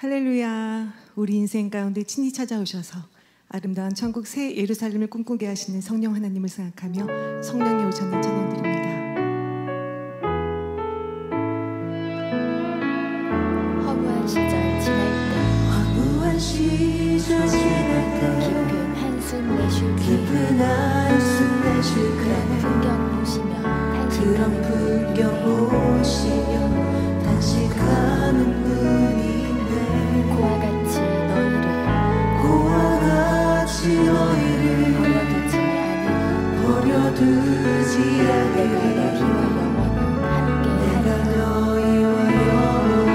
할렐루야. 우리 인생 가운데 친히 찾아오셔서 아름다운 천국 새 예루살렘을 꿈꾸게 하시는 성령 하나님을 생각하며 성령이 오셨는 찬양드립니다. 허무한 시절 지날 때 허무한 시절 지날 때 깊은 한숨 내쉴 때 깊은 한숨 내쉴 그런 때 풍경 보시며 그런 풍경 보시며 단식하는 분인데 고와 같이 너희를 버려두지 않으리 내가 너희와 영원히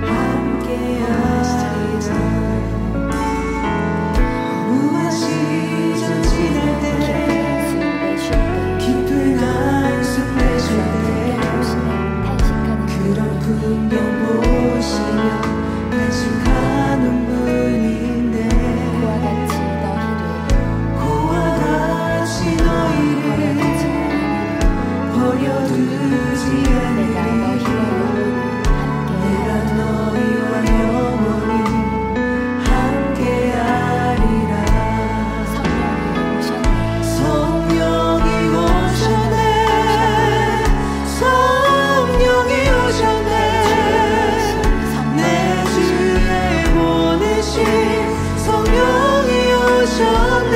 함께하리라. 허무한 시절 지날 때 깊은 한숨 내쉴 때 그런 풍경 보시며 단식하는 분인데 고와 같이 너희를 버려두지 않으리 내가 너희와 영원히 함께하리라. 성령이 오셨네. 성령이 오셨네. 내 주에 보내신 성령이 오셨네.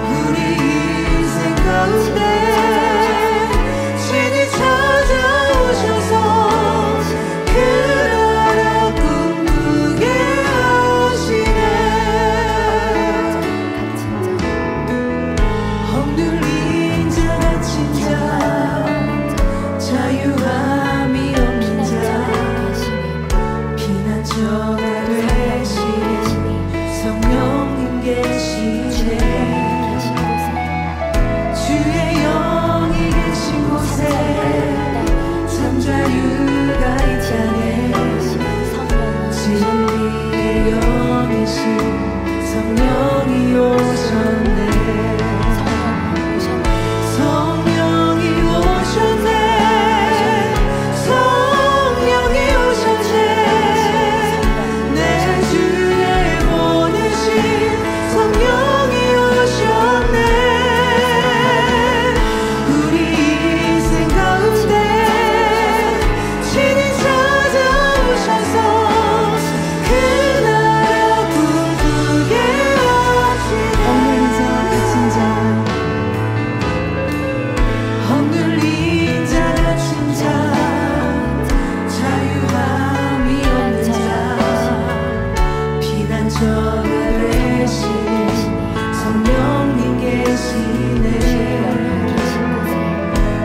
우리 인생 가운데 친히 찾아오셔서 그 나라 꿈꾸게 하시네. 억눌린 자 갇힌 자 자유함이 없는 자 피난처가 되시는 성령님 계시네. 주의 영이 계신 곳에 참 자유가 있다네. 진리의 영이신 성령이 오셨네. 성령이 오셨네. 성령이 오셨네. 내 주에 보내신 성령이 오셨네. 우리 인생 가운데 친히 찾아오셔서 그 나라 꿈꾸게 하시네. 억눌린 자 갇힌 자 자유함이 없는 자 피난처가 되시는 성령님 계시네.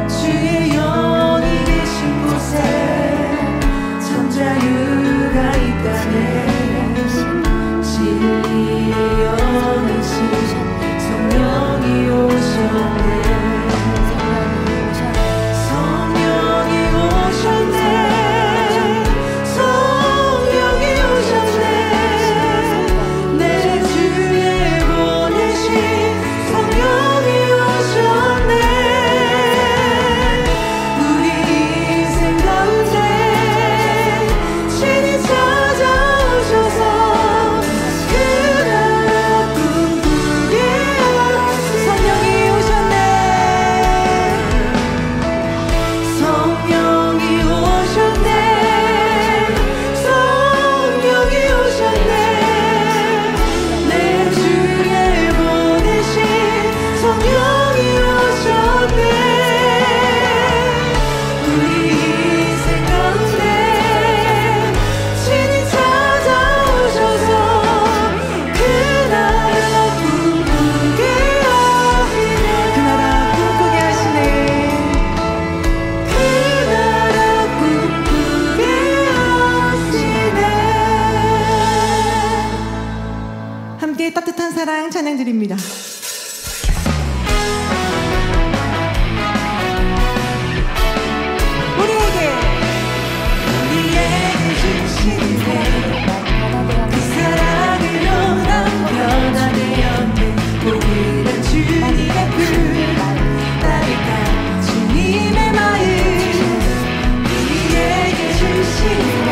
주의 영이 계신 곳에 참 자유가 있다네. 진리의 영이신 성령이 오셨네. 성령이 오셨네. 성령이 오셨네. 내 주에 보내신 성령이 오셨네. 우리 인생 가운데 친히 찾아오셔서 그 나라 꿈꾸게 하시네. 성령이 오셨네. 성령이 오셨네. 성령이 오셨네. 내 주에 보내신 성령이 오셨네. 우리 인생 가운데 친히 찾아오셔서 그 나라 꿈꾸게 하시네. 그 나라 꿈꾸게 하시네. 그 나라 꿈꾸게 하시네. 함께 따뜻한 사랑 찬양드립니다. 우리에게 주신 그 사랑으로 난 변화되었네. 오늘은 주님의 품 따뜻한 주님의 마음 우리에게 주신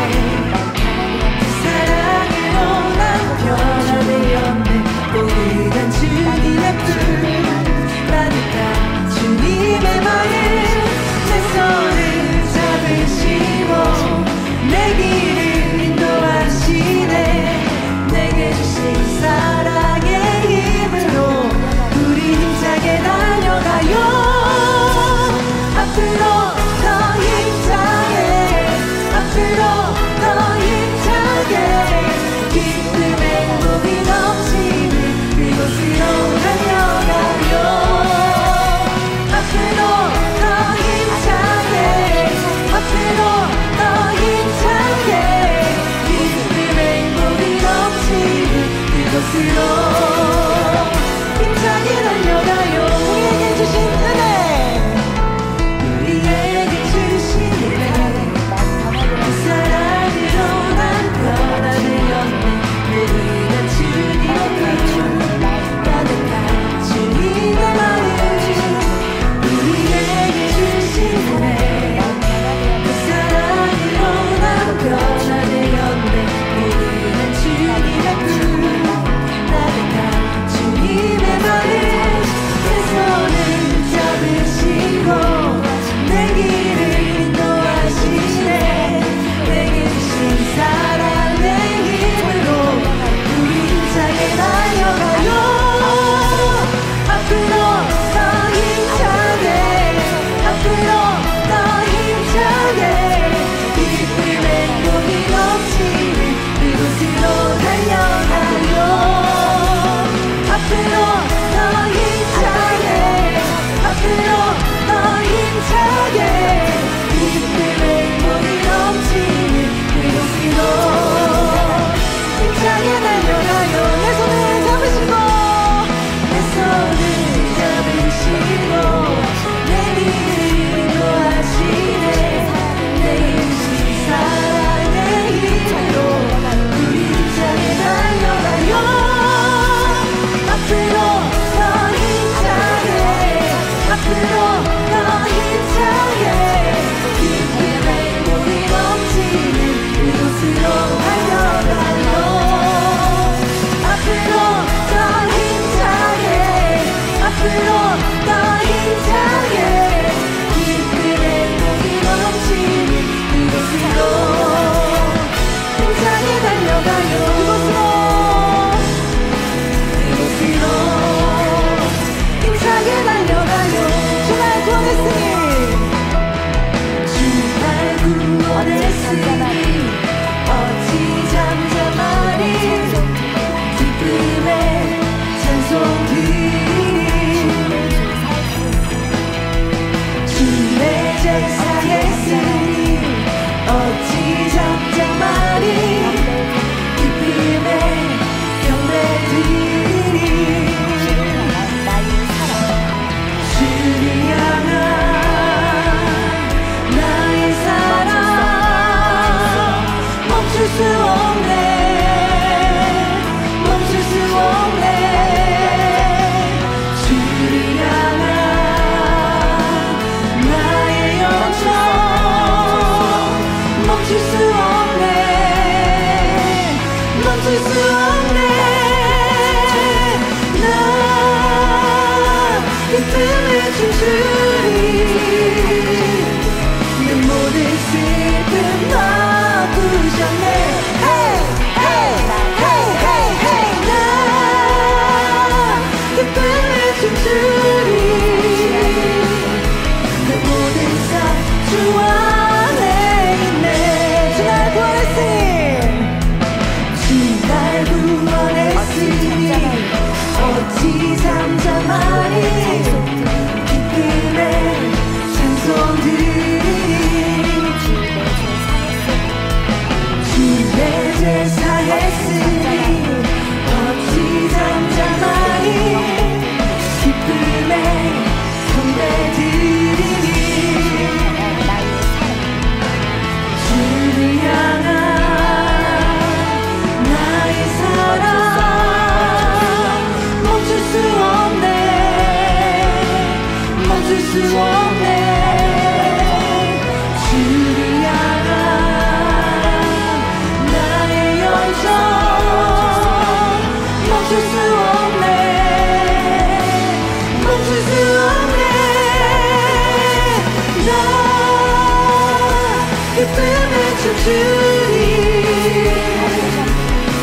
기쁨에 춤추리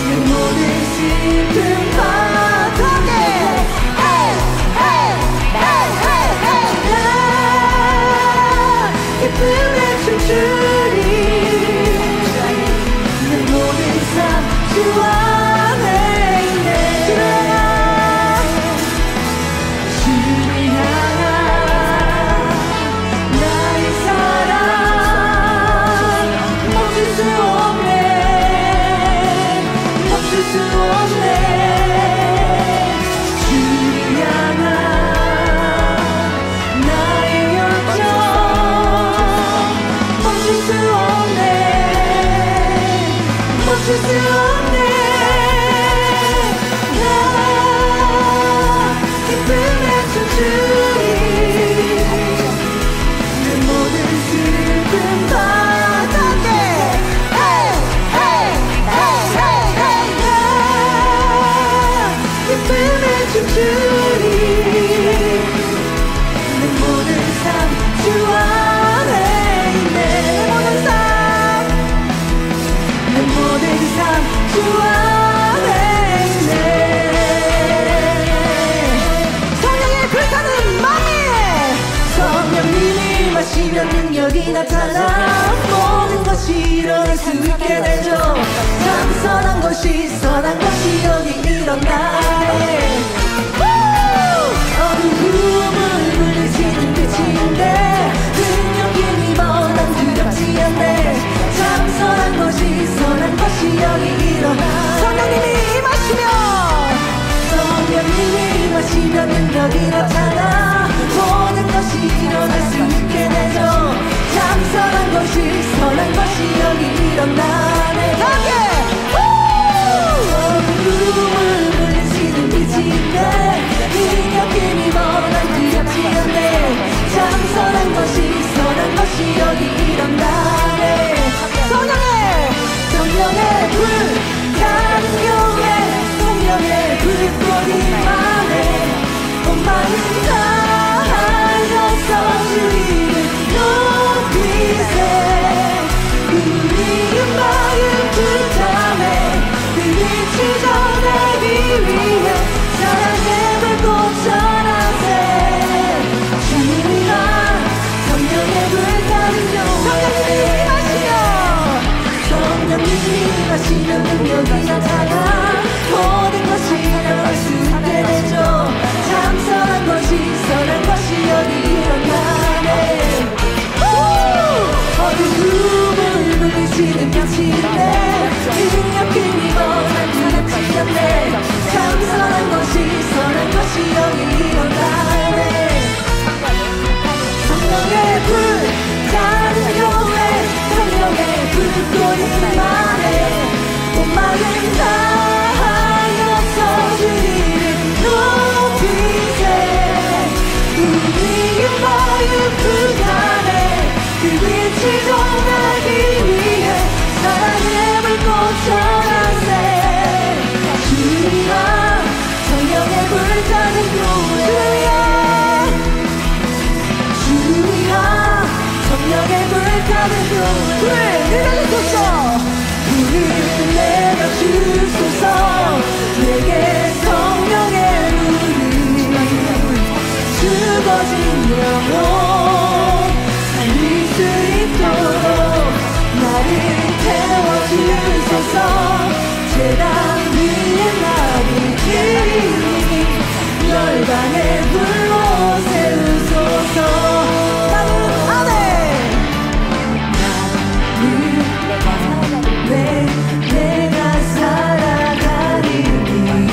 내 모든 슬픔 바닥에 기쁨에 춤추리 내 모든 삶 주 안에 있네 주를 향한 나의 사랑 멈출 수 없네 멈출 수 없네 주를 향한 나의 열정 멈출 수 없네 멈출 수 없네 나 기쁨에 춤추리 내 모든 슬픔 바닥에 나 기쁨에 춤추리 내 모든 삶 주 안에 있네 내 모든 삶 주 안에 있네 성령의 불타는 마음에 성령님이 마시면 능력이 나타나 모든 것이 일어날 수 있게 되죠 참 선한 것이 여기 일어나네 어두움을 물리치는 빛인데 능력이 뻔한 두렵지 않네 참 선한 것이 여기 일어나 성령님이 임하시면 능력이 나타나 모든 것이 일어날 수 있게 되죠 참 선한 것이 여기 일어나네 어두움을 물리치는 빛인데 능력 힘이 뻔한 두렵지 않네 참 선한 것이 여기 일어나네 성령의 불 가는 교회 성령의 불꽃이 임하네 온 마음 다하여서 주님을 높이세 우리의 마음 불타네 그 빛이 전하기 위해 사랑의 불꽃 전하세 주님아 성령의 불타는 교회 성령님이 임하시면 능력이 나타나 모든 것이 일어날 수 있게 되죠 참 선한 것이 여기 일어나네 어두움을 물리치는 빛인데 능력 힘이 뻔한 두렵지 않네 참 선한 것이 여기 일어나네 성령의 불 가는 교회 성령의 불꽃이 임하네 온 마음 다하여서 주님을 높이세 우리의 마음 불가네 그 빛이 전하기 위해 사랑의 불꽃 전하세 주님아 성령의 불타는 교회 주님아 성령의 불타는 교회 불을 내려주소서 불을 내려주소서 내게 성령의 물을 죽어진 영혼 살릴 수 있도록 나를 태워주소서 제단 위에 나를 기리 열방의 불로 세우소서 나는 안에 내가 살아가는 이유는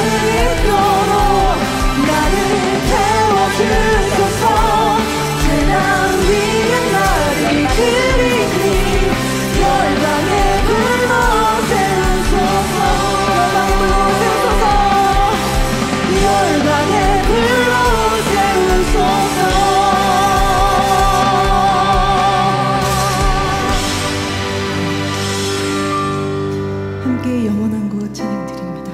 있도록 나를 태워주소서. 재난 위에 나를 드리니 열방에 불러 세우소서. 열방에 불러 세우소서. 함께 영원한 곳 찬양드립니다.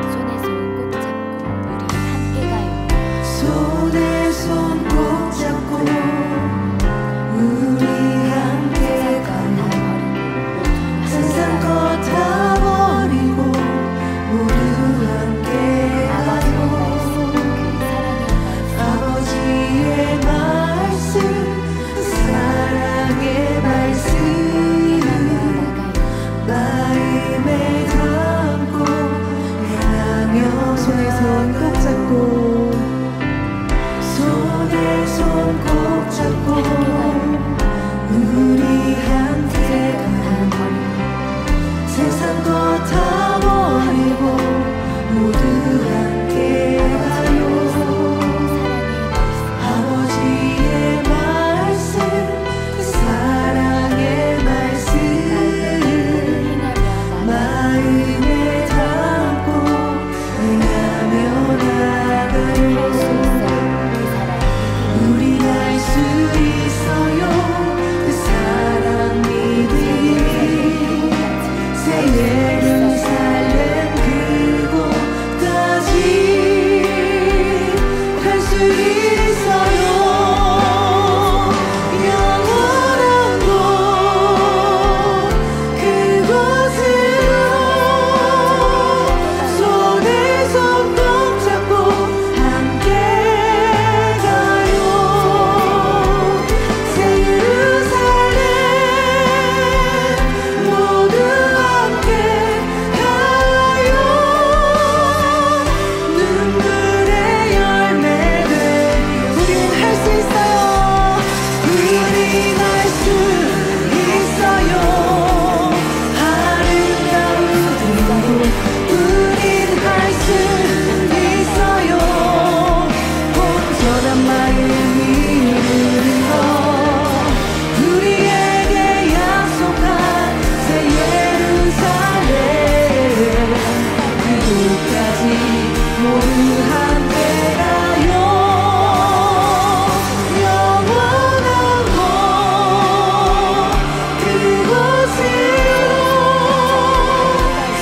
손에 손 꼭 잡고 우리 함께 가요. 손에 손 꼭 잡고 우리 함께 가요. 세상 것 다 버리고 모두 함께 가요. 아버지의 말씀 사랑의 말씀 마음에 담고 행하며 손에 손 꼭 잡고 손에 손 꼭 잡고 우리 함께 가요. 세상 것 다 버리고 모두 함께 가요. 아버지의 말씀 사랑의 말씀 마음에 담고 행하며 나가요. 우리 알 수 있어요. 그 사랑 믿으니 새 예루살렘 그곳까지 갈 수 있어요. 영원한 곳 그곳으로 손에 손 꼭 잡고 함께 가요. 새 예루살렘 모두 함께 가요. 눈물의 열매를 우린 할 수 있어요. 우린 할 수 있어요. 아름다운 곳 우린 할 수 있어요. 온전한 마음이 이루는 것 우리에게 약속한 새 예루살렘 그곳까지 모두 함께 가요. 영원한 곳 그곳으로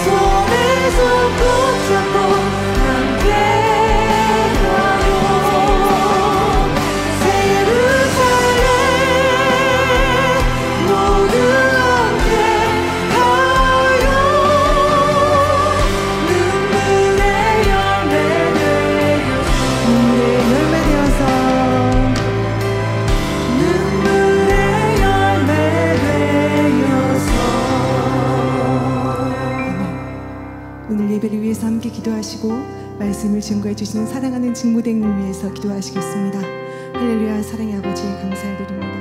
손에 손 꼭 잡고 함께 가요. 새 예루살렘 모두 함께 가요. 눈물의 열매 되어서 눈물의 열매 되어서 오늘 예배를 위해서 함께 기도하시고 말씀을 증거해 주시는 사랑하는 직무대행을 위해서 기도하시겠습니다. 할렐루야. 사랑의 아버지 감사드립니다.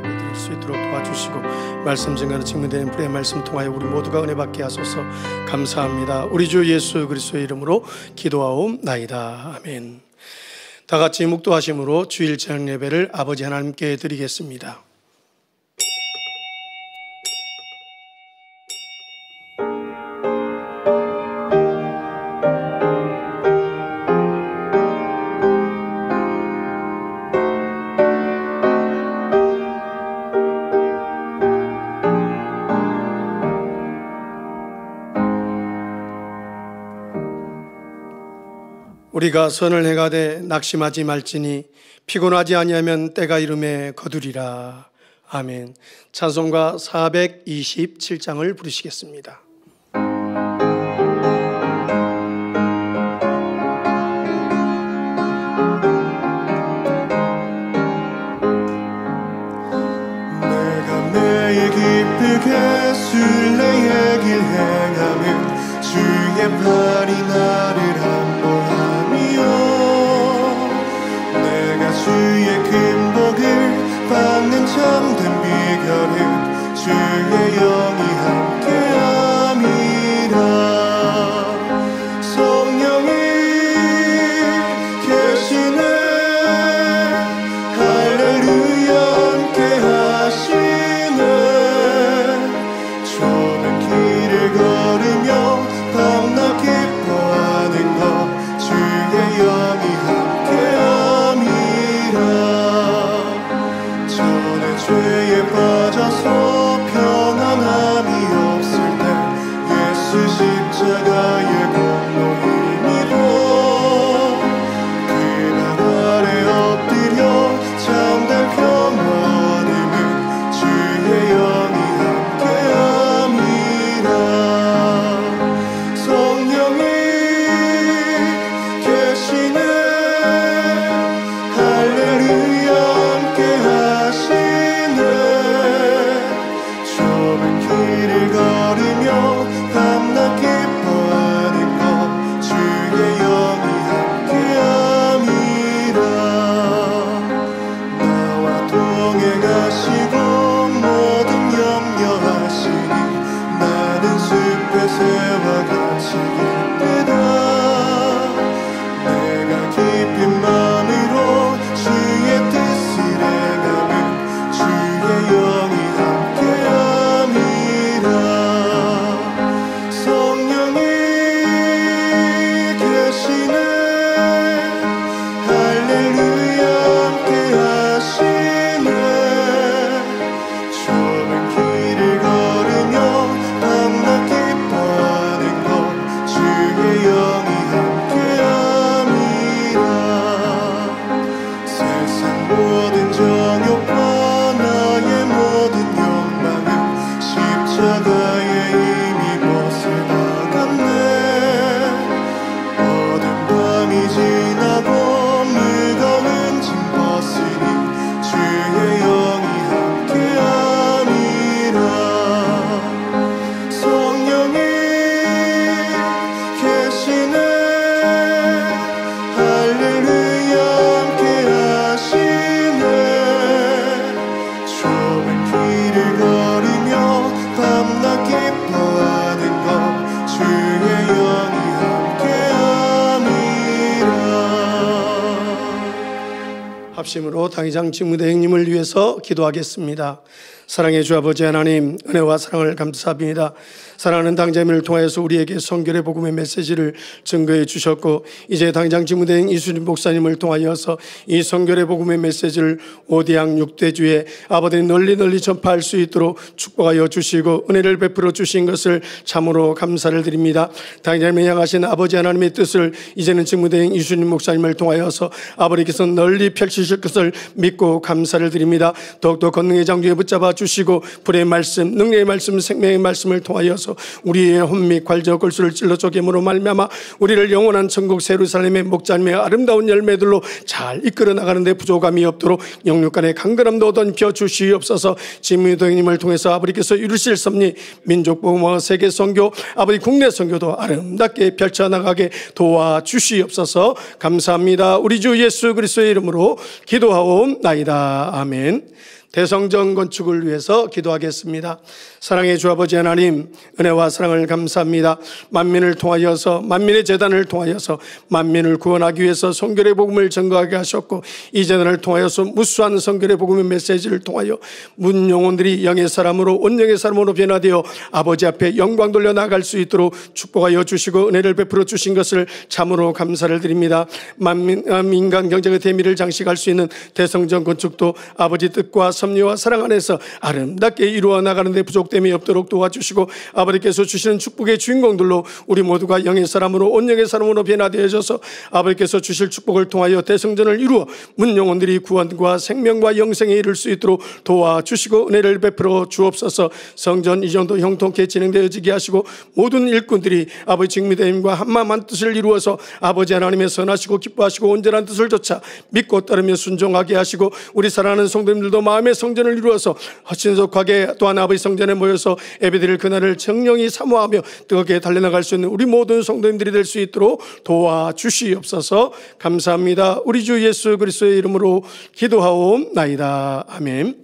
드릴 수 있도록 도와주시고 말씀 증거하는 직무되는 불의 말씀 통하여 우리 모두가 은혜 받게 하소서. 감사합니다. 우리 주 예수 그리스도의 이름으로 기도하옵나이다. 아멘. 다 같이 묵도하심으로 주일 저녁 예배를 아버지 하나님께 드리겠습니다. 우리가 선을 행하되 낙심하지 말지니 피곤하지 아니하면 때가 이름에 거두리라. 아멘. 찬송가 427장을 부르시겠습니다. 내가 매일 기쁘게 순례의 길 행하면 주의 팔이 나를 안보하며 내가 주의 큰 복을 받는 참된 진심으로 당회장 직무대행님을 위해서 기도하겠습니다. 사랑의 주 아버지 하나님, 은혜와 사랑을 감사합니다. 사랑하는 당자님을 통하여서 우리에게 성결의 복음의 메시지를 증거해 주셨고, 이제 당장 직무대행 이수진 목사님을 통하여서 이 성결의 복음의 메시지를 5대양 6대주에 아버지 널리 전파할 수 있도록 축복하여 주시고 은혜를 베풀어 주신 것을 참으로 감사를 드립니다. 당장님을 향하신 아버지 하나님의 뜻을 이제는 직무대행 이수진 목사님을 통하여서 아버지께서 널리 펼치실 것을 믿고 감사를 드립니다. 더욱더 권능의 장주에 붙잡아 주시고 불의 말씀, 능력의 말씀, 생명의 말씀을 통하여서 우리의 혼미 괄저 골수를 찔러 쪼개므로 말미암아 우리를 영원한 천국 예루살렘의 목자님의 아름다운 열매들로 잘 이끌어 나가는데 부족함이 없도록 영육간의 강건함도 던져 주시옵소서. 진무대행님을 통해서 아버지께서 이루실 섭리, 민족복음화 세계 선교, 아버지 국내 선교도 아름답게 펼쳐나가게 도와주시옵소서. 감사합니다. 우리 주 예수 그리스도의 이름으로 기도하옵나이다. 아멘. 대성전 건축을 위해서 기도하겠습니다. 사랑의 주 아버지 하나님, 은혜와 사랑을 감사합니다. 만민을 통하여서, 만민의 재단을 통하여서 만민을 구원하기 위해서 성결의 복음을 증거하게 하셨고, 이 재단을 통하여서 무수한 성결의 복음의 메시지를 통하여 문 영혼들이 영의 사람으로, 온영의 사람으로 변화되어 아버지 앞에 영광 돌려 나갈 수 있도록 축복하여 주시고 은혜를 베풀어 주신 것을 참으로 감사를 드립니다. 민간 경제의 대미를 장식할 수 있는 대성전 건축도 아버지 뜻과 섭리와 사랑 안에서 아름답게 이루어 나가는데 부족됨이 없도록 도와주시고, 아버지께서 주시는 축복의 주인공들로 우리 모두가 영의 사람으로, 온영의 사람으로 변화되어져서 아버지께서 주실 축복을 통하여 대성전을 이루어 문 영혼들이 구원과 생명과 영생에 이를 수 있도록 도와주시고 은혜를 베풀어 주옵소서. 성전 이전도 형통케 진행되어지게 하시고 모든 일꾼들이 아버지 직무대행님과 한마음 한 뜻을 이루어서 아버지 하나님의 선하시고 기뻐하시고 온전한 뜻을 좇아 믿고 따르며 순종하게 하시고, 우리 사랑하는 성도님들도 마음의 성전을 이루어서 신속하게 또한 아버지 성전에 모여서 예배드릴 그날을 정령이 사모하며 뜨겁게 달려나갈 수 있는 우리 모든 성도님들이 될 수 있도록 도와주시옵소서. 감사합니다. 우리 주 예수 그리스도의 이름으로 기도하옵나이다. 아멘.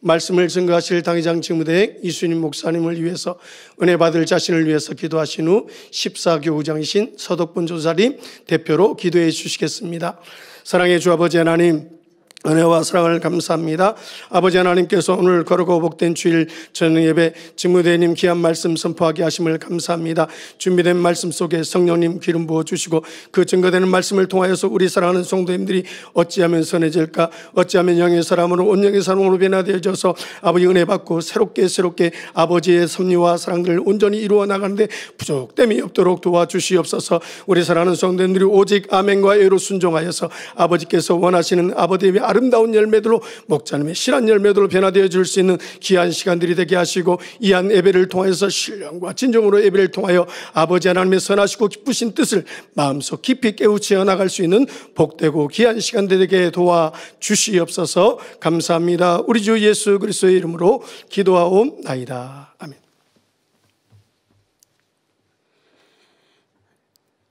말씀을 증거하실 당회장 직무대행 이수님 목사님을 위해서 은혜 받을 자신을 위해서 기도하신 후 14교구장이신 서덕분 조사님 대표로 기도해 주시겠습니다. 사랑의 주 아버지 하나님, 은혜와 사랑을 감사합니다. 아버지 하나님께서 오늘 거룩하고 복된 주일 저녁 예배 직무대행님 귀한 말씀 선포하게 하심을 감사합니다. 준비된 말씀 속에 성령님 기름 부어주시고 그 증거되는 말씀을 통하여서 우리 사랑하는 성도님들이 어찌하면 선해질까, 어찌하면 영의 사람으로, 온영의 사람으로 변화되어져서 아버지 은혜 받고 새롭게 아버지의 섭리와 사랑들을 온전히 이루어 나가는데 부족됨이 없도록 도와주시옵소서. 우리 사랑하는 성도님들이 오직 아멘과 예로 순종하여서 아버지께서 원하시는 아버지의 아름다운 열매들로, 목자님의 실한 열매들로 변화되어 줄 수 있는 귀한 시간들이 되게 하시고, 이한 예배를 통해서 신령과 진정으로 예배를 통하여 아버지 하나님의 선하시고 기쁘신 뜻을 마음속 깊이 깨우쳐 나갈 수 있는 복되고 귀한 시간들이 되게 도와주시옵소서. 감사합니다. 우리 주 예수 그리스도의 이름으로 기도하옵나이다. 아멘.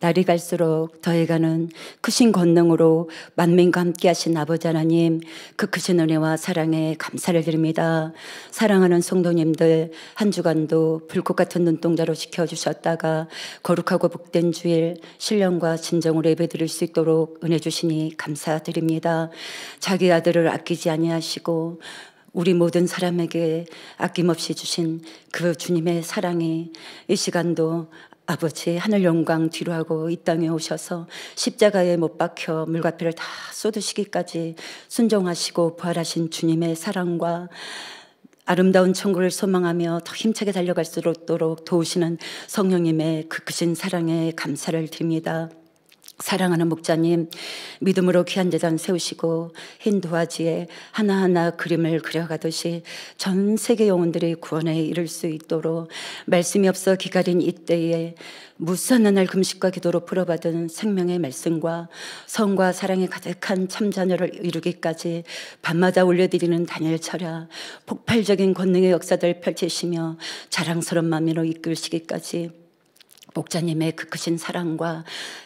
날이 갈수록 더해가는 크신 권능으로 만민과 함께 하신 아버지 하나님, 그 크신 은혜와 사랑에 감사를 드립니다. 사랑하는 성도님들, 한 주간도 불꽃 같은 눈동자로 지켜주셨다가 거룩하고 복된 주일 신령과 진정으로 예배드릴 수 있도록 은혜 주시니 감사드립니다. 자기 아들을 아끼지 아니하시고 우리 모든 사람에게 아낌없이 주신 그 주님의 사랑이 이 시간도 아버지 하늘 영광 뒤로하고 이 땅에 오셔서 십자가에 못 박혀 물과 피를 다 쏟으시기까지 순종하시고 부활하신 주님의 사랑과 아름다운 천국을 소망하며 더 힘차게 달려갈 수 있도록 도우시는 성령님의 그 크신 사랑에 감사를 드립니다. 사랑하는 목자님, 믿음으로 귀한 제단 세우시고 흰 도화지에 하나하나 그림을 그려가듯이 전 세계 영혼들이 구원에 이를 수 있도록 말씀이 없어 기다린 이때에 무수한 날 금식과 기도로 풀어받은 생명의 말씀과 성과 사랑이 가득한 참자녀를 이루기까지 밤마다 올려드리는 다니엘 철야, 폭발적인 권능의 역사들 펼치시며 자랑스러운 마음으로 이끌시기까지 목자님의 그 크신 사랑과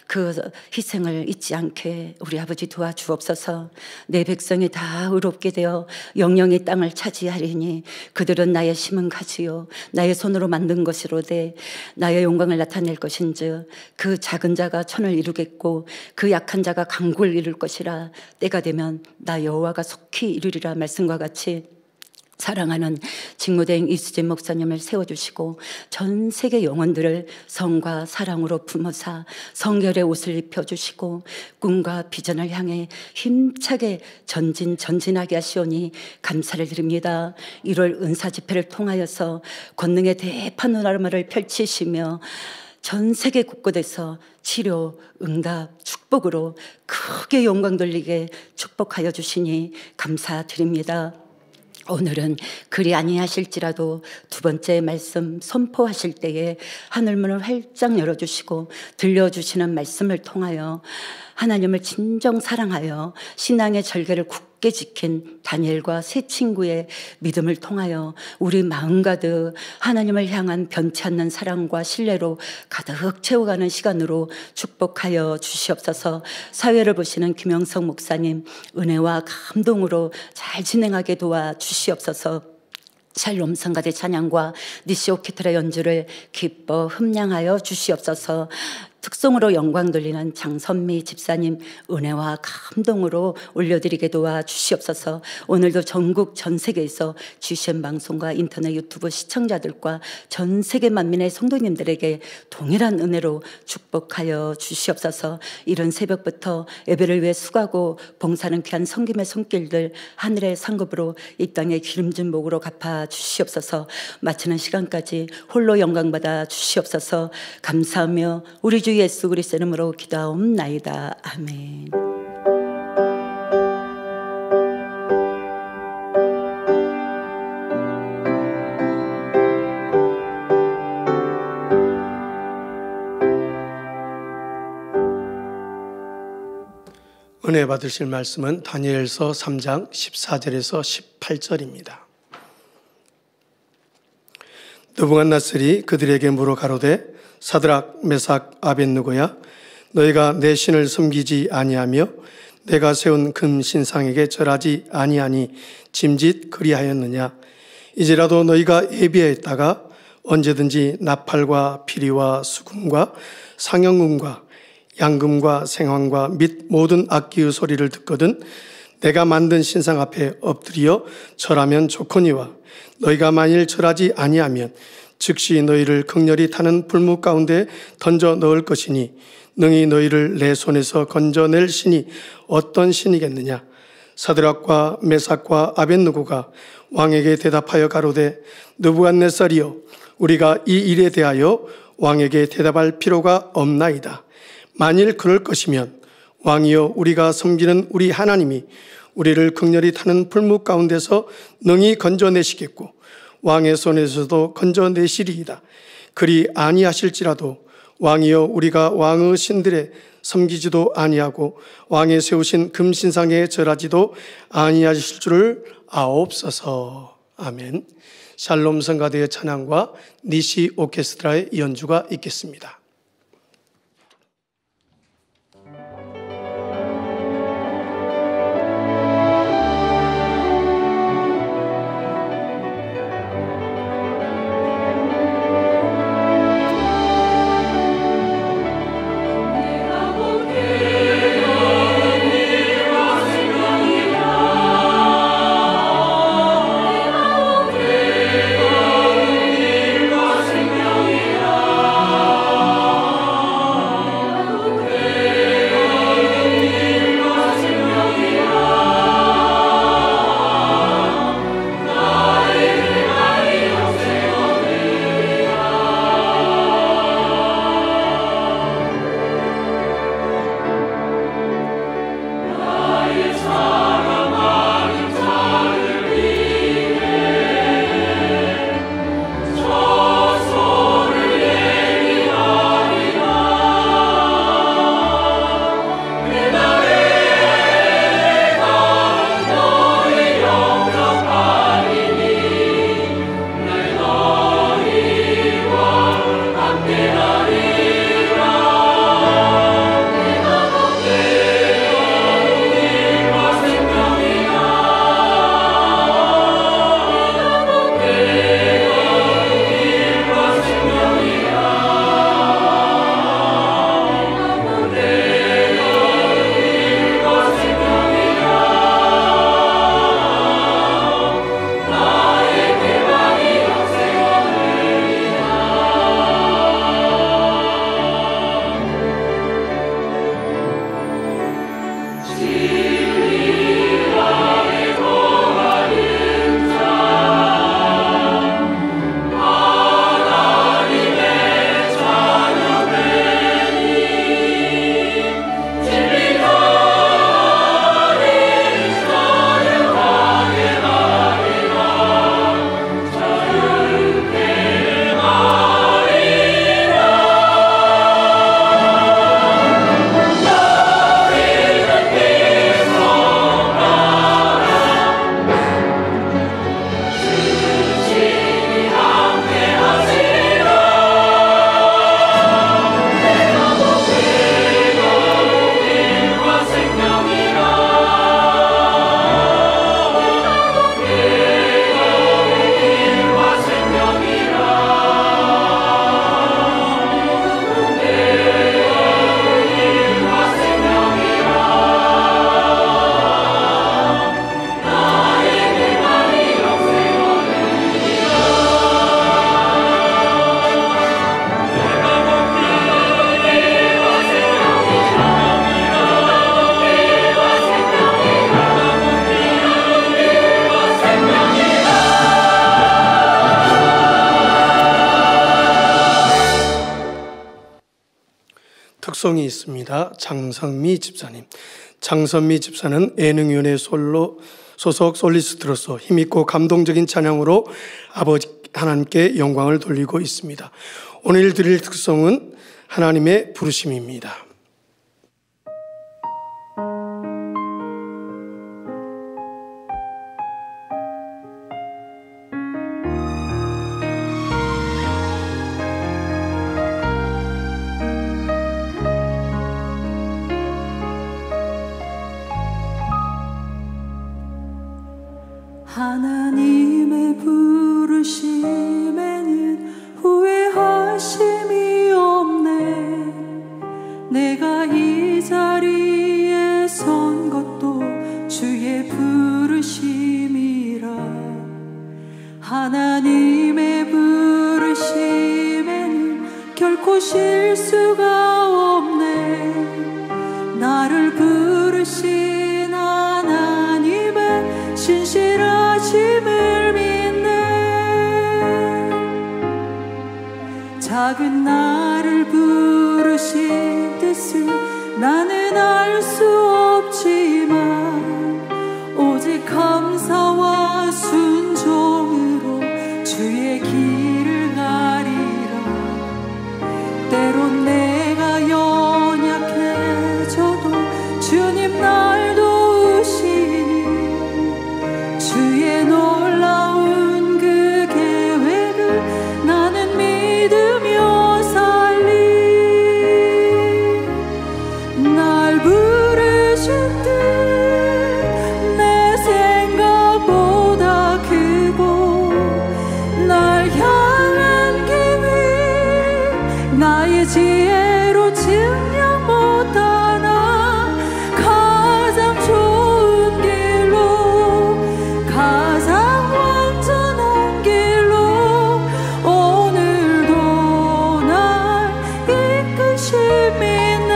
그 희생을 잊지 않게 우리 아버지 도와주옵소서. 내 백성이 다 의롭게 되어 영영의 땅을 차지하리니 그들은 나의 심은 가지요 나의 손으로 만든 것이로되 나의 영광을 나타낼 것인즉 그 작은 자가 천을 이루겠고 그 약한 자가 강구를 이룰 것이라. 때가 되면 나 여호와가 속히 이루리라 말씀과 같이 사랑하는 직무대행 이수진 목사님을 세워주시고 전 세계 영혼들을 성과 사랑으로 품어사 성결의 옷을 입혀주시고 꿈과 비전을 향해 힘차게 전진하게 하시오니 감사를 드립니다. 1월 은사 집회를 통하여서 권능의 대파노라마를 펼치시며 전 세계 곳곳에서 치료, 응답, 축복으로 크게 영광 돌리게 축복하여 주시니 감사드립니다. 오늘은 그리 아니하실지라도 두 번째 말씀 선포하실 때에 하늘문을 활짝 열어주시고 들려주시는 말씀을 통하여 하나님을 진정 사랑하여 신앙의 절개를 굳게 지킨 다니엘과 세 친구의 믿음을 통하여 우리 마음 가득 하나님을 향한 변치 않는 사랑과 신뢰로 가득 채워가는 시간으로 축복하여 주시옵소서. 사회를 보시는 김영석 목사님 은혜와 감동으로 잘 진행하게 도와주시옵소서. 샬롬 성가대 찬양과 니시 오케트라 연주를 기뻐 흠량하여 주시옵소서. 특송으로 영광 돌리는 장선미 집사님 은혜와 감동으로 올려드리게 도와주시옵소서. 오늘도 전국 전 세계에서 GCN 방송과 인터넷 유튜브 시청자들과 전 세계 만민의 성도님들에게 동일한 은혜로 축복하여 주시옵소서. 이른 새벽부터 예배를 위해 수고하고 봉사하는 귀한 성김의 손길들 하늘의 상급으로 이 땅의 기름진 목으로 갚아 주시옵소서. 마치는 시간까지 홀로 영광받아 주시옵소서. 감사하며 우리 주 예수 그리스도 이름으로 기도하옵나이다. 아멘. 은혜 받으실 말씀은 다니엘서 3장 14절에서 18절입니다. 느부갓네살이 그들에게 물어 가로되 사드락 메삭 아벳느고야 너희가 내 신을 섬기지 아니하며 내가 세운 금 신상에게 절하지 아니하니 짐짓 그리하였느냐. 이제라도 너희가 예비하였다가 언제든지 나팔과 피리와 수금과 상영금과 양금과 생황과 및 모든 악기의 소리를 듣거든 내가 만든 신상 앞에 엎드려 절하면 좋거니와 너희가 만일 절하지 아니하면 즉시 너희를 극렬히 타는 불무 가운데 던져 넣을 것이니 능히 너희를 내 손에서 건져낼 신이 어떤 신이겠느냐. 사드락과 메삭과 아벳느고가 왕에게 대답하여 가로되 느부갓네살이여 우리가 이 일에 대하여 왕에게 대답할 필요가 없나이다. 만일 그럴 것이면 왕이여 우리가 섬기는 우리 하나님이 우리를 극렬히 타는 불무 가운데서 능히 건져내시겠고 왕의 손에서도 건져내시리이다. 그리 아니하실지라도 왕이여 우리가 왕의 신들에 섬기지도 아니하고 왕의 세우신 금신상에 절하지도 아니하실 줄을 아옵소서. 아멘. 샬롬 성가대의 찬양과 니시 오케스트라의 연주가 있겠습니다. 생명이라 특성이 있습니다. 장선미 집사님. 장선미 집사는 예능위원회 소속 솔리스트로서 힘있고 감동적인 찬양으로 아버지 하나님께 영광을 돌리고 있습니다. 오늘 드릴 특성은 하나님의 부르심입니다. 하나님의 부르심에는 후회하심이 없네. 내가 이 자리에 선 것도 주의 부르심이라. 하나님의 부르심에는 결코 실수가 없네. 나를 부르신 하나님의 신실하심을 믿네. 작은 나를 부르신 뜻을 나는 알 수 없지만 오직 감사와 순종으로 주의 길을 가리라. 때론 내가 연약해져도 주님 날 도우시니 주의 놀라운 그 계획을 나는 믿으며 살리. 날 부르신 뜻 내 생각보다 크고 날 향한 계획 나의 지혜로 증명 못하나 가장 좋은 길로 가장 완전한 길로 오늘도 날 이끄심이네.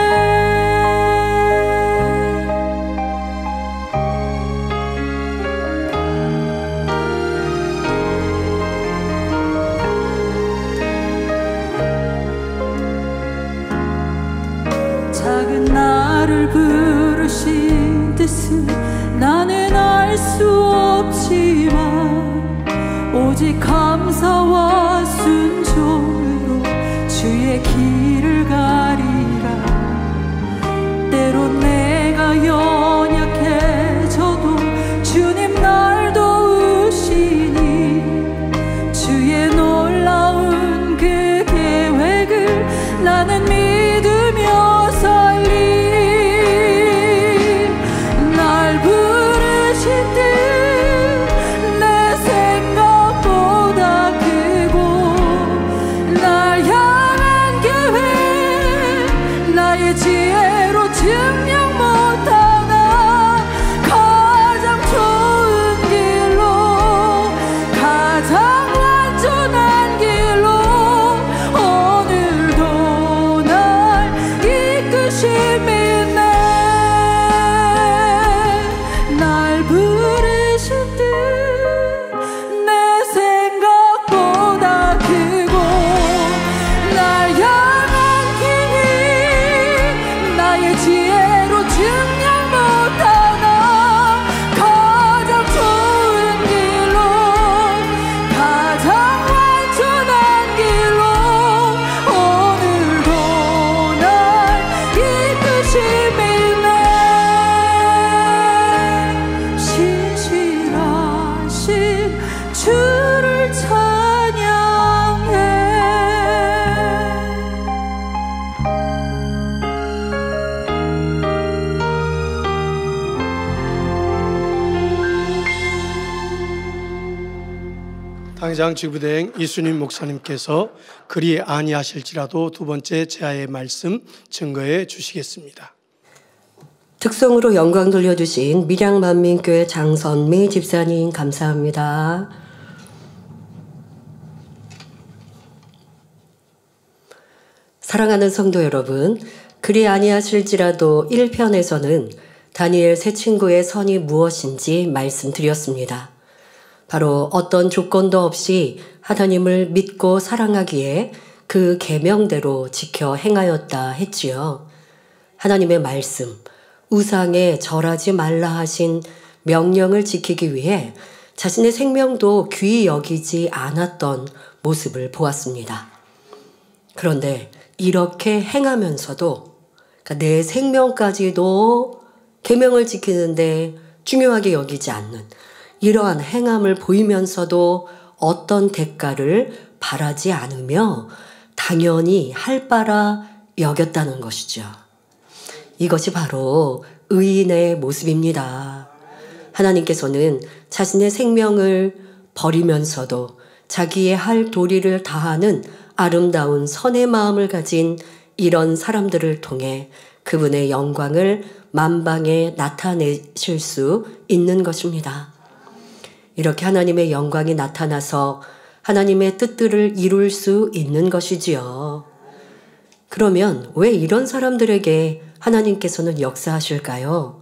작은 나를 부르신 뜻은 나는 알 수 없지만 오직 감사와 순종으로 주의 길을 가리라. 때론 내가 연약해져도 주님 날 도우시니 주의 놀라운 그 계획을 나는 믿으며 살리. 날 부르신 뜻 내 생각보다 크고 날 향한 계획 나의 지혜로 증명 못하나 가장 좋은 길로 가장 완전한 길로 오늘도 날 이끄심이네. 날 부르신 뜻 내 생각보다 크고 날 향한 길이 나의 지혜로 증명 못하나 가장 좋은 길로 가장 완전한 길로 오늘도 날 이끄심이네. 신실하신 주를 찬양해. 당장 지구대행 이순임 목사님께서 그리 아니하실지라도 두 번째 제아의 말씀 증거해 주시겠습니다. 특성으로 영광 돌려주신 밀양만민교회 장선미 집사님 감사합니다. 사랑하는 성도 여러분, 그리 아니하실지라도 1편에서는 다니엘 세 친구의 선이 무엇인지 말씀드렸습니다. 바로 어떤 조건도 없이 하나님을 믿고 사랑하기에 그 계명대로 지켜 행하였다 했지요. 하나님의 말씀, 우상에 절하지 말라 하신 명령을 지키기 위해 자신의 생명도 귀히 여기지 않았던 모습을 보았습니다. 그런데 이렇게 행하면서도 그러니까 내 생명까지도 계명을 지키는데 중요하게 여기지 않는 이러한 행함을 보이면서도 어떤 대가를 바라지 않으며 당연히 할 바라 여겼다는 것이죠. 이것이 바로 의인의 모습입니다. 하나님께서는 자신의 생명을 버리면서도 자기의 할 도리를 다하는 아름다운 선의 마음을 가진 이런 사람들을 통해 그분의 영광을 만방에 나타내실 수 있는 것입니다. 이렇게 하나님의 영광이 나타나서 하나님의 뜻들을 이룰 수 있는 것이지요. 그러면 왜 이런 사람들에게 하나님께서는 역사하실까요?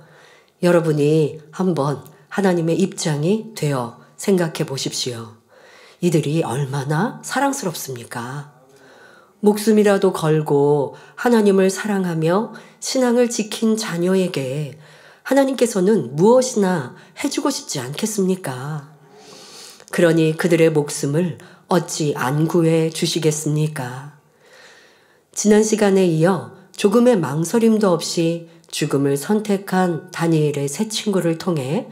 여러분이 한번 하나님의 입장이 되어 생각해 보십시오. 이들이 얼마나 사랑스럽습니까? 목숨이라도 걸고 하나님을 사랑하며 신앙을 지킨 자녀에게 하나님께서는 무엇이나 해주고 싶지 않겠습니까? 그러니 그들의 목숨을 어찌 안 구해 주시겠습니까? 지난 시간에 이어 조금의 망설임도 없이 죽음을 선택한 다니엘의 세 친구를 통해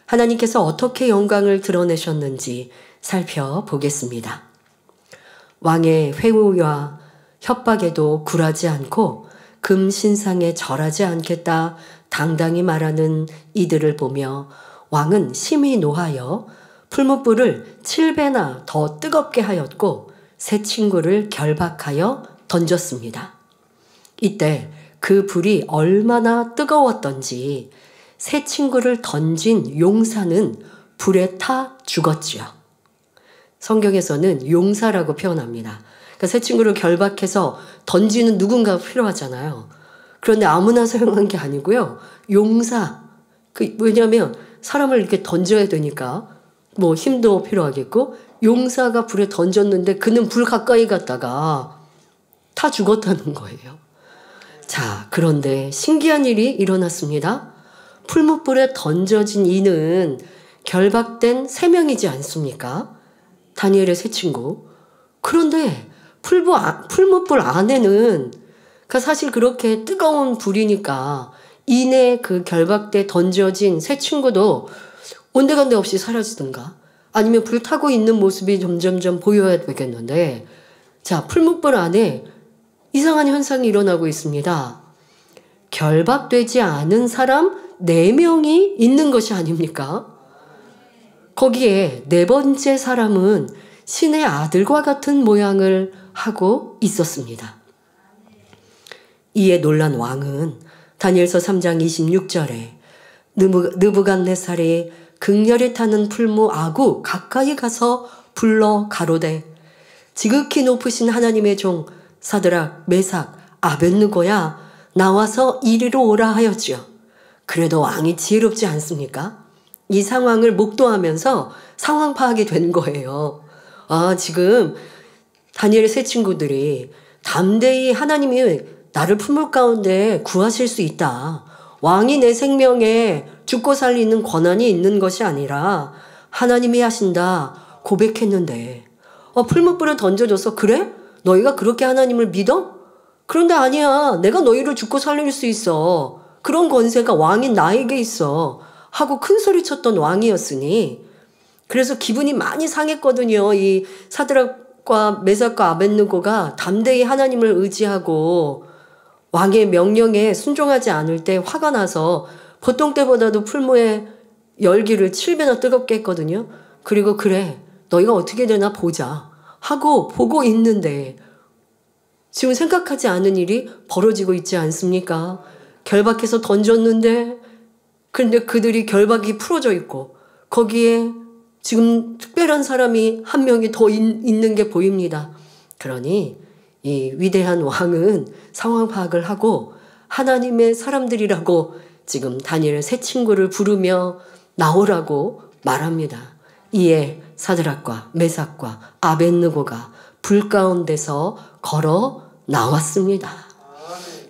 하나님께서 어떻게 영광을 드러내셨는지 살펴보겠습니다. 왕의 회유와 협박에도 굴하지 않고 금신상에 절하지 않겠다 당당히 말하는 이들을 보며 왕은 심히 노하여 풀무불을 7배나 더 뜨겁게 하였고 세 친구를 결박하여 던졌습니다. 이때 그 불이 얼마나 뜨거웠던지 세 친구를 던진 용사는 불에 타 죽었지요. 성경에서는 용사라고 표현합니다. 그러니까 세 친구를 결박해서 던지는 누군가가 필요하잖아요. 그런데 아무나 사용한 게 아니고요. 용사. 왜냐하면 사람을 이렇게 던져야 되니까 뭐 힘도 필요하겠고 용사가 불에 던졌는데 그는 불 가까이 갔다가 타 죽었다는 거예요. 자, 그런데 신기한 일이 일어났습니다. 풀무불에 던져진 이는 결박된 3명이지 않습니까? 다니엘의 세 친구. 그런데 풀무불 안에는 그러니까 사실 그렇게 뜨거운 불이니까 이내 그 결박돼 던져진 세 친구도 온데간데 없이 사라지든가 아니면 불타고 있는 모습이 점점점 보여야 되겠는데 자, 풀무불 안에 이상한 현상이 일어나고 있습니다. 결박되지 않은 사람 4명이 있는 것이 아닙니까? 거기에 4번째 사람은 신의 아들과 같은 모양을 하고 있었습니다. 이에 놀란 왕은 다니엘서 3장 26절에 느부갓네살이 극렬히 타는 풀무 아구 가까이 가서 불러 가로되 지극히 높으신 하나님의 종 사드락 메삭 아벳느고야 나와서 이리로 오라 하였지요. 그래도 왕이 지혜롭지 않습니까? 이 상황을 목도하면서 상황 파악이 된 거예요. 아, 지금 다니엘의 세 친구들이 담대히 하나님이 나를 풀물 가운데 구하실 수 있다. 왕이 내 생명에 죽고 살리는 권한이 있는 것이 아니라 하나님이 하신다 고백했는데 풀무불에 던져줘서 그래? 너희가 그렇게 하나님을 믿어? 그런데 아니야. 내가 너희를 죽고 살릴 수 있어. 그런 권세가 왕인 나에게 있어. 하고 큰 소리 쳤던 왕이었으니 그래서 기분이 많이 상했거든요. 이 사드락과 메삭과 아벳느고가 담대히 하나님을 의지하고 왕의 명령에 순종하지 않을 때 화가 나서 보통 때보다도 풀무의 열기를 7배나 뜨겁게 했거든요. 그리고 그래 너희가 어떻게 되나 보자 하고 보고 있는데 지금 생각하지 않은 일이 벌어지고 있지 않습니까? 결박해서 던졌는데 그런데 그들이 결박이 풀어져 있고 거기에 지금 특별한 사람이 한 명이 더 있는 게 보입니다. 그러니 이 위대한 왕은 상황 파악을 하고 하나님의 사람들이라고 지금 다니엘 세 친구를 부르며 나오라고 말합니다. 이에 사드락과 메삭과 아벳느고가 불 가운데서 걸어 나왔습니다.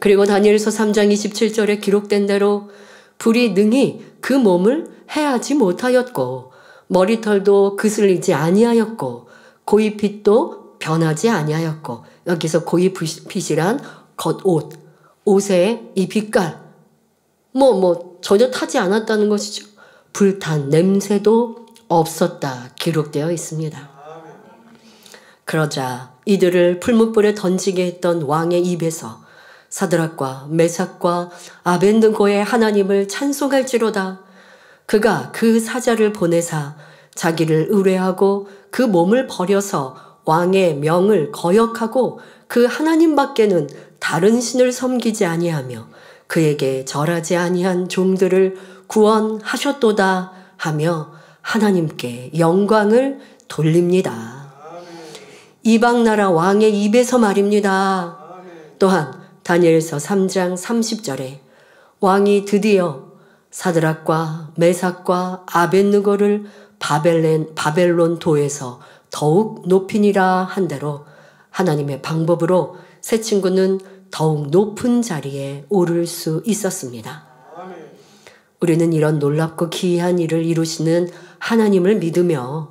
그리고 다니엘서 3장 27절에 기록된 대로 불이 능히 그 몸을 해하지 못하였고 머리털도 그슬리지 아니하였고 고이핏도 변하지 아니하였고, 여기서 고이핏이란 겉옷, 옷의 이 빛깔 전혀 타지 않았다는 것이죠. 불탄 냄새도 없었다 기록되어 있습니다. 그러자 이들을 풀무불에 던지게 했던 왕의 입에서 사드락과 메삭과 아벤느고의 하나님을 찬송할지로다. 그가 그 사자를 보내사 자기를 의뢰하고 그 몸을 버려서 왕의 명을 거역하고 그 하나님밖에는 다른 신을 섬기지 아니하며 그에게 절하지 아니한 종들을 구원하셨도다 하며 하나님께 영광을 돌립니다. 이방나라 왕의 입에서 말입니다. 또한 다니엘서 3장 30절에 왕이 드디어 사드락과 메삭과 아벤느고를 바벨론 도에서 더욱 높이니라 한 대로 하나님의 방법으로 새 친구는 더욱 높은 자리에 오를 수 있었습니다. 우리는 이런 놀랍고 기이한 일을 이루시는 하나님을 믿으며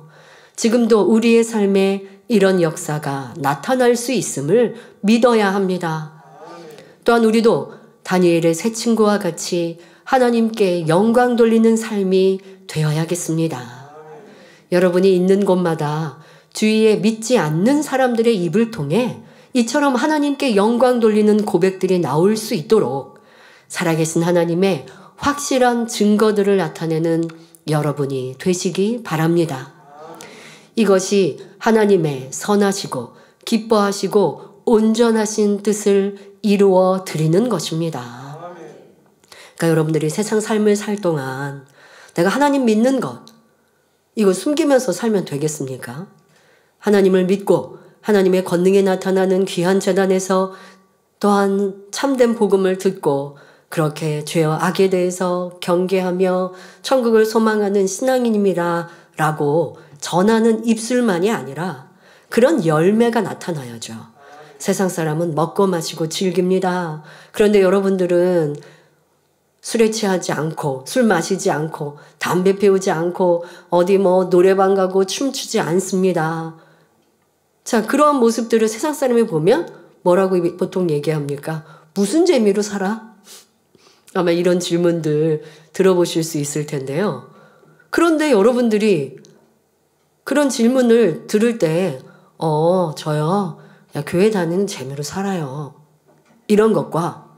지금도 우리의 삶에 이런 역사가 나타날 수 있음을 믿어야 합니다. 또한 우리도 다니엘의 새 친구와 같이 하나님께 영광 돌리는 삶이 되어야겠습니다. 여러분이 있는 곳마다 주위에 믿지 않는 사람들의 입을 통해 이처럼 하나님께 영광 돌리는 고백들이 나올 수 있도록 살아계신 하나님의 확실한 증거들을 나타내는 여러분이 되시기 바랍니다. 이것이 하나님의 선하시고 기뻐하시고 온전하신 뜻을 이루어 드리는 것입니다. 그러니까 여러분들이 세상 삶을 살 동안 내가 하나님 믿는 것, 이거 숨기면서 살면 되겠습니까? 하나님을 믿고 하나님의 권능에 나타나는 귀한 제단에서 또한 참된 복음을 듣고 그렇게 죄와 악에 대해서 경계하며 천국을 소망하는 신앙인입니다 라고 전하는 입술만이 아니라 그런 열매가 나타나야죠. 세상 사람은 먹고 마시고 즐깁니다. 그런데 여러분들은 술에 취하지 않고 술 마시지 않고 담배 피우지 않고 어디 노래방 가고 춤추지 않습니다. 자, 그러한 모습들을 세상 사람이 보면 뭐라고 보통 얘기합니까? 무슨 재미로 살아? 아마 이런 질문들 들어보실 수 있을 텐데요. 그런데 여러분들이 그런 질문을 들을 때 저요, 교회 다니는 재미로 살아요. 이런 것과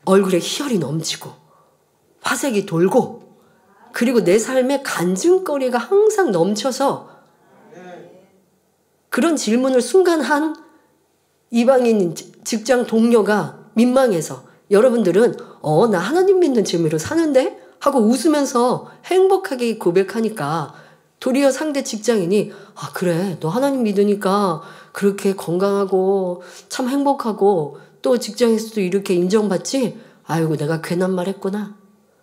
얼굴에 희열이 넘치고 화색이 돌고 그리고 내 삶에 간증거리가 항상 넘쳐서 그런 질문을 순간 한 이방인 직장 동료가 민망해서 여러분들은 나 하나님 믿는 재미로 사는데? 하고 웃으면서 행복하게 고백하니까 도리어 상대 직장인이 그래 너 하나님 믿으니까 그렇게 건강하고 참 행복하고 또 직장에서도 이렇게 인정받지? 아이고 내가 괜한 말 했구나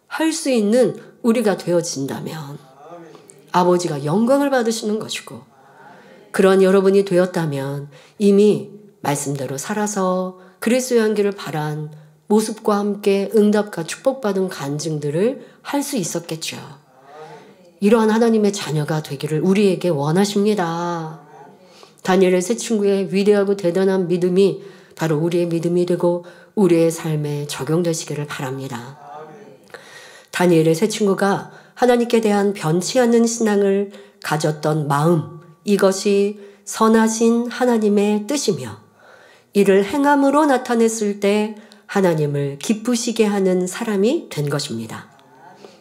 할 수 있는 우리가 되어진다면 아버지가 영광을 받으시는 것이고 그런 여러분이 되었다면 이미 말씀대로 살아서 그리스도의 향기를 바란 모습과 함께 응답과 축복받은 간증들을 할 수 있었겠죠. 이러한 하나님의 자녀가 되기를 우리에게 원하십니다. 다니엘의 새 친구의 위대하고 대단한 믿음이 바로 우리의 믿음이 되고 우리의 삶에 적용되시기를 바랍니다. 다니엘의 새 친구가 하나님께 대한 변치 않는 신앙을 가졌던 마음, 이것이 선하신 하나님의 뜻이며 이를 행함으로 나타냈을 때 하나님을 기쁘시게 하는 사람이 된 것입니다.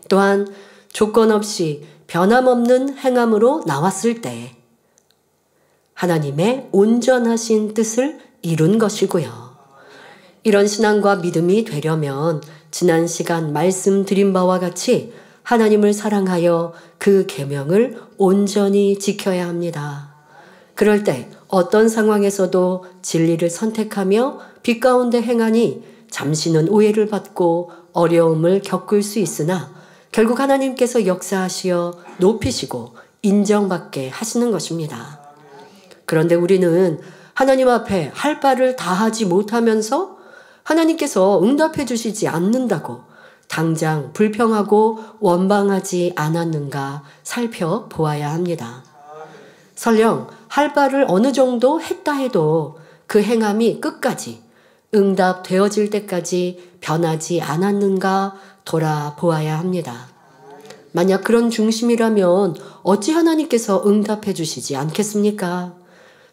또한 조건 없이 변함없는 행함으로 나왔을 때 하나님의 온전하신 뜻을 이룬 것이고요. 이런 신앙과 믿음이 되려면 지난 시간 말씀드린 바와 같이 하나님을 사랑하여 그 계명을 온전히 지켜야 합니다. 그럴 때 어떤 상황에서도 진리를 선택하며 빛 가운데 행하니 잠시는 오해를 받고 어려움을 겪을 수 있으나 결국 하나님께서 역사하시어 높이시고 인정받게 하시는 것입니다. 그런데 우리는 하나님 앞에 할 바를 다 하지 못하면서 하나님께서 응답해 주시지 않는다고 당장 불평하고 원망하지 않았는가 살펴보아야 합니다. 설령 할 바를 어느 정도 했다 해도 그 행함이 끝까지 응답되어질 때까지 변하지 않았는가 돌아보아야 합니다. 만약 그런 중심이라면 어찌 하나님께서 응답해 주시지 않겠습니까?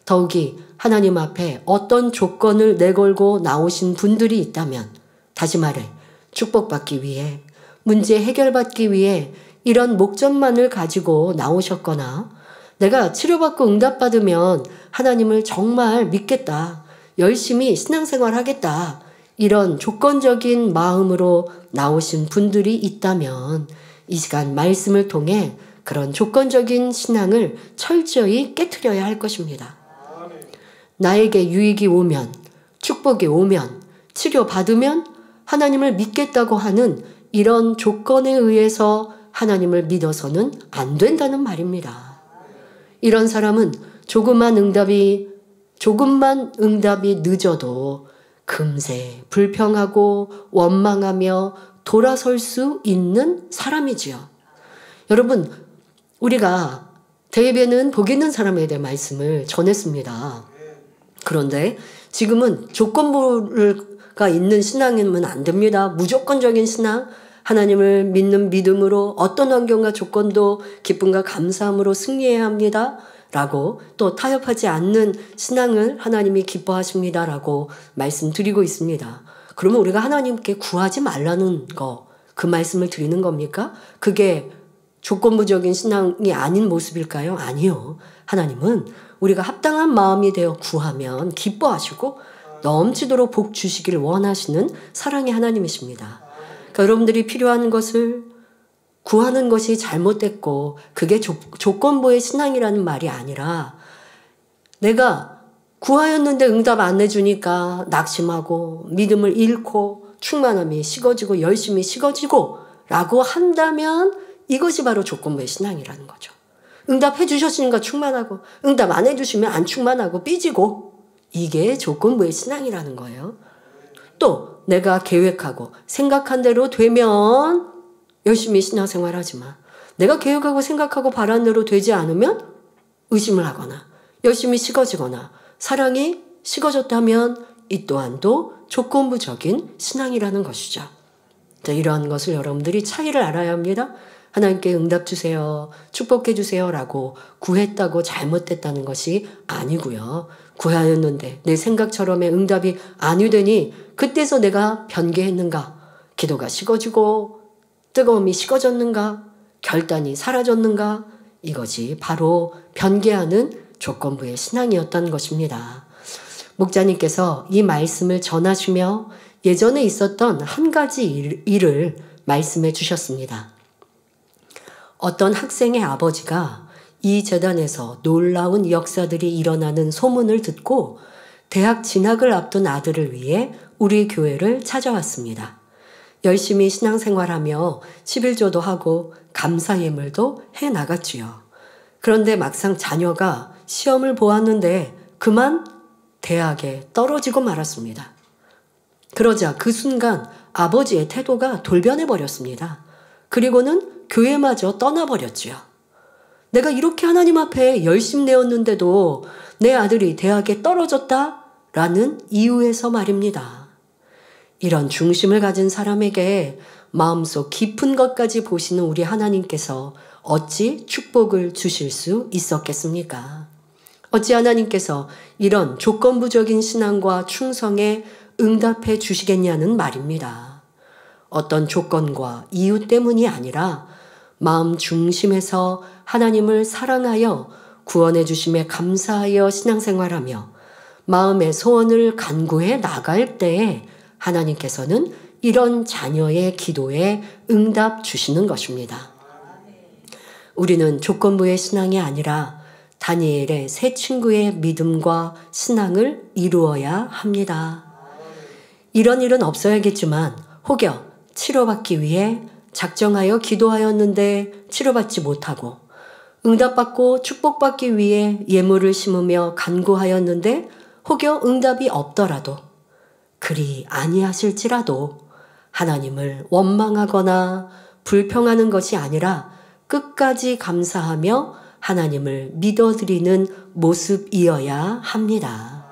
더욱이 하나님 앞에 어떤 조건을 내걸고 나오신 분들이 있다면, 다시 말해 축복받기 위해, 문제 해결받기 위해 이런 목적만을 가지고 나오셨거나 내가 치료받고 응답받으면 하나님을 정말 믿겠다, 열심히 신앙생활 하겠다, 이런 조건적인 마음으로 나오신 분들이 있다면 이 시간 말씀을 통해 그런 조건적인 신앙을 철저히 깨트려야 할 것입니다. 나에게 유익이 오면, 축복이 오면, 치료받으면 하나님을 믿겠다고 하는 이런 조건에 의해서 하나님을 믿어서는 안 된다는 말입니다. 이런 사람은 조금만 응답이 늦어도 금세 불평하고 원망하며 돌아설 수 있는 사람이지요. 여러분, 우리가 대예배는 복 있는 사람에 대한 말씀을 전했습니다. 그런데 지금은 조건부가 있는 신앙이면 안 됩니다. 무조건적인 신앙, 하나님을 믿는 믿음으로 어떤 환경과 조건도 기쁨과 감사함으로 승리해야 합니다. 라고, 또 타협하지 않는 신앙을 하나님이 기뻐하십니다. 라고 말씀드리고 있습니다. 그러면 우리가 하나님께 구하지 말라는 거, 그 말씀을 드리는 겁니까? 그게 조건부적인 신앙이 아닌 모습일까요? 아니요. 하나님은 우리가 합당한 마음이 되어 구하면 기뻐하시고 넘치도록 복 주시기를 원하시는 사랑의 하나님이십니다. 그러니까 여러분들이 필요한 것을 구하는 것이 잘못됐고 그게 조건부의 신앙이라는 말이 아니라, 내가 구하였는데 응답 안 해주니까 낙심하고 믿음을 잃고 충만함이 식어지고 열심히 식어지고 라고 한다면 이것이 바로 조건부의 신앙이라는 거죠. 응답해 주셨으니까 충만하고 응답 안 해주시면 안 충만하고 삐지고, 이게 조건부의 신앙이라는 거예요. 또 내가 계획하고 생각한 대로 되면 열심히 신앙생활 하지만, 내가 계획하고 생각하고 바란 대로 되지 않으면 의심을 하거나 열심히 식어지거나 사랑이 식어졌다면 이 또한도 조건부적인 신앙이라는 것이죠. 자, 이러한 것을 여러분들이 차이를 알아야 합니다. 하나님께 응답 주세요, 축복해 주세요 라고 구했다고 잘못됐다는 것이 아니고요. 구하였는데 내 생각처럼의 응답이 아니 되니 그때서 내가 변개했는가, 기도가 식어지고 뜨거움이 식어졌는가, 결단이 사라졌는가, 이것이 바로 변개하는 조건부의 신앙이었던 것입니다. 목자님께서 이 말씀을 전하시며 예전에 있었던 한 가지 일을 말씀해 주셨습니다. 어떤 학생의 아버지가 이 재단에서 놀라운 역사들이 일어나는 소문을 듣고 대학 진학을 앞둔 아들을 위해 우리 교회를 찾아왔습니다. 열심히 신앙생활하며 11조도 하고 감사 예물도 해나갔지요. 그런데 막상 자녀가 시험을 보았는데 그만 대학에 떨어지고 말았습니다. 그러자 그 순간 아버지의 태도가 돌변해버렸습니다. 그리고는 교회마저 떠나버렸지요. 내가 이렇게 하나님 앞에 열심 내었는데도 내 아들이 대학에 떨어졌다라는 이유에서 말입니다. 이런 중심을 가진 사람에게 마음속 깊은 것까지 보시는 우리 하나님께서 어찌 축복을 주실 수 있었겠습니까? 어찌 하나님께서 이런 조건부적인 신앙과 충성에 응답해 주시겠냐는 말입니다. 어떤 조건과 이유 때문이 아니라 마음 중심에서 하나님을 사랑하여 구원해 주심에 감사하여 신앙생활하며 마음의 소원을 간구해 나갈 때에 하나님께서는 이런 자녀의 기도에 응답 주시는 것입니다. 우리는 조건부의 신앙이 아니라 다니엘의 세 친구의 믿음과 신앙을 이루어야 합니다. 이런 일은 없어야겠지만 혹여 치료받기 위해 작정하여 기도하였는데 치료받지 못하고 응답받고 축복받기 위해 예물을 심으며 간구하였는데 혹여 응답이 없더라도 그리 아니하실지라도 하나님을 원망하거나 불평하는 것이 아니라 끝까지 감사하며 하나님을 믿어드리는 모습이어야 합니다.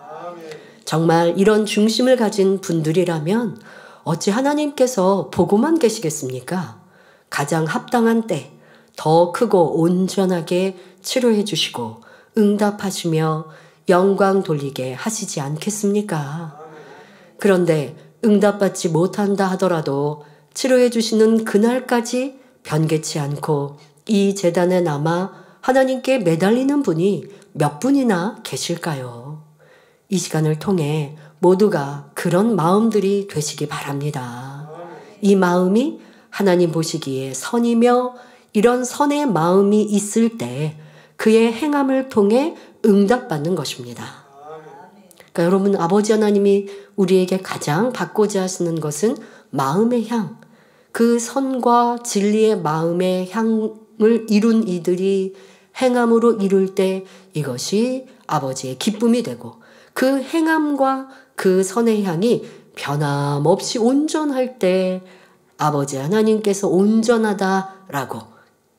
정말 이런 중심을 가진 분들이라면 어찌 하나님께서 보고만 계시겠습니까? 가장 합당한 때 더 크고 온전하게 치료해 주시고 응답하시며 영광 돌리게 하시지 않겠습니까? 그런데 응답받지 못한다 하더라도 치료해 주시는 그날까지 변개치 않고 이 제단에 남아 하나님께 매달리는 분이 몇 분이나 계실까요? 이 시간을 통해 모두가 그런 마음들이 되시기 바랍니다. 이 마음이 하나님 보시기에 선이며 이런 선의 마음이 있을 때 그의 행함을 통해 응답받는 것입니다. 그러니까 여러분, 아버지 하나님이 우리에게 가장 받고자 하시는 것은 마음의 향, 그 선과 진리의 마음의 향을 이룬 이들이 행함으로 이룰 때 이것이 아버지의 기쁨이 되고 그 행함과 그 선의 향이 변함없이 온전할 때 아버지 하나님께서 온전하다라고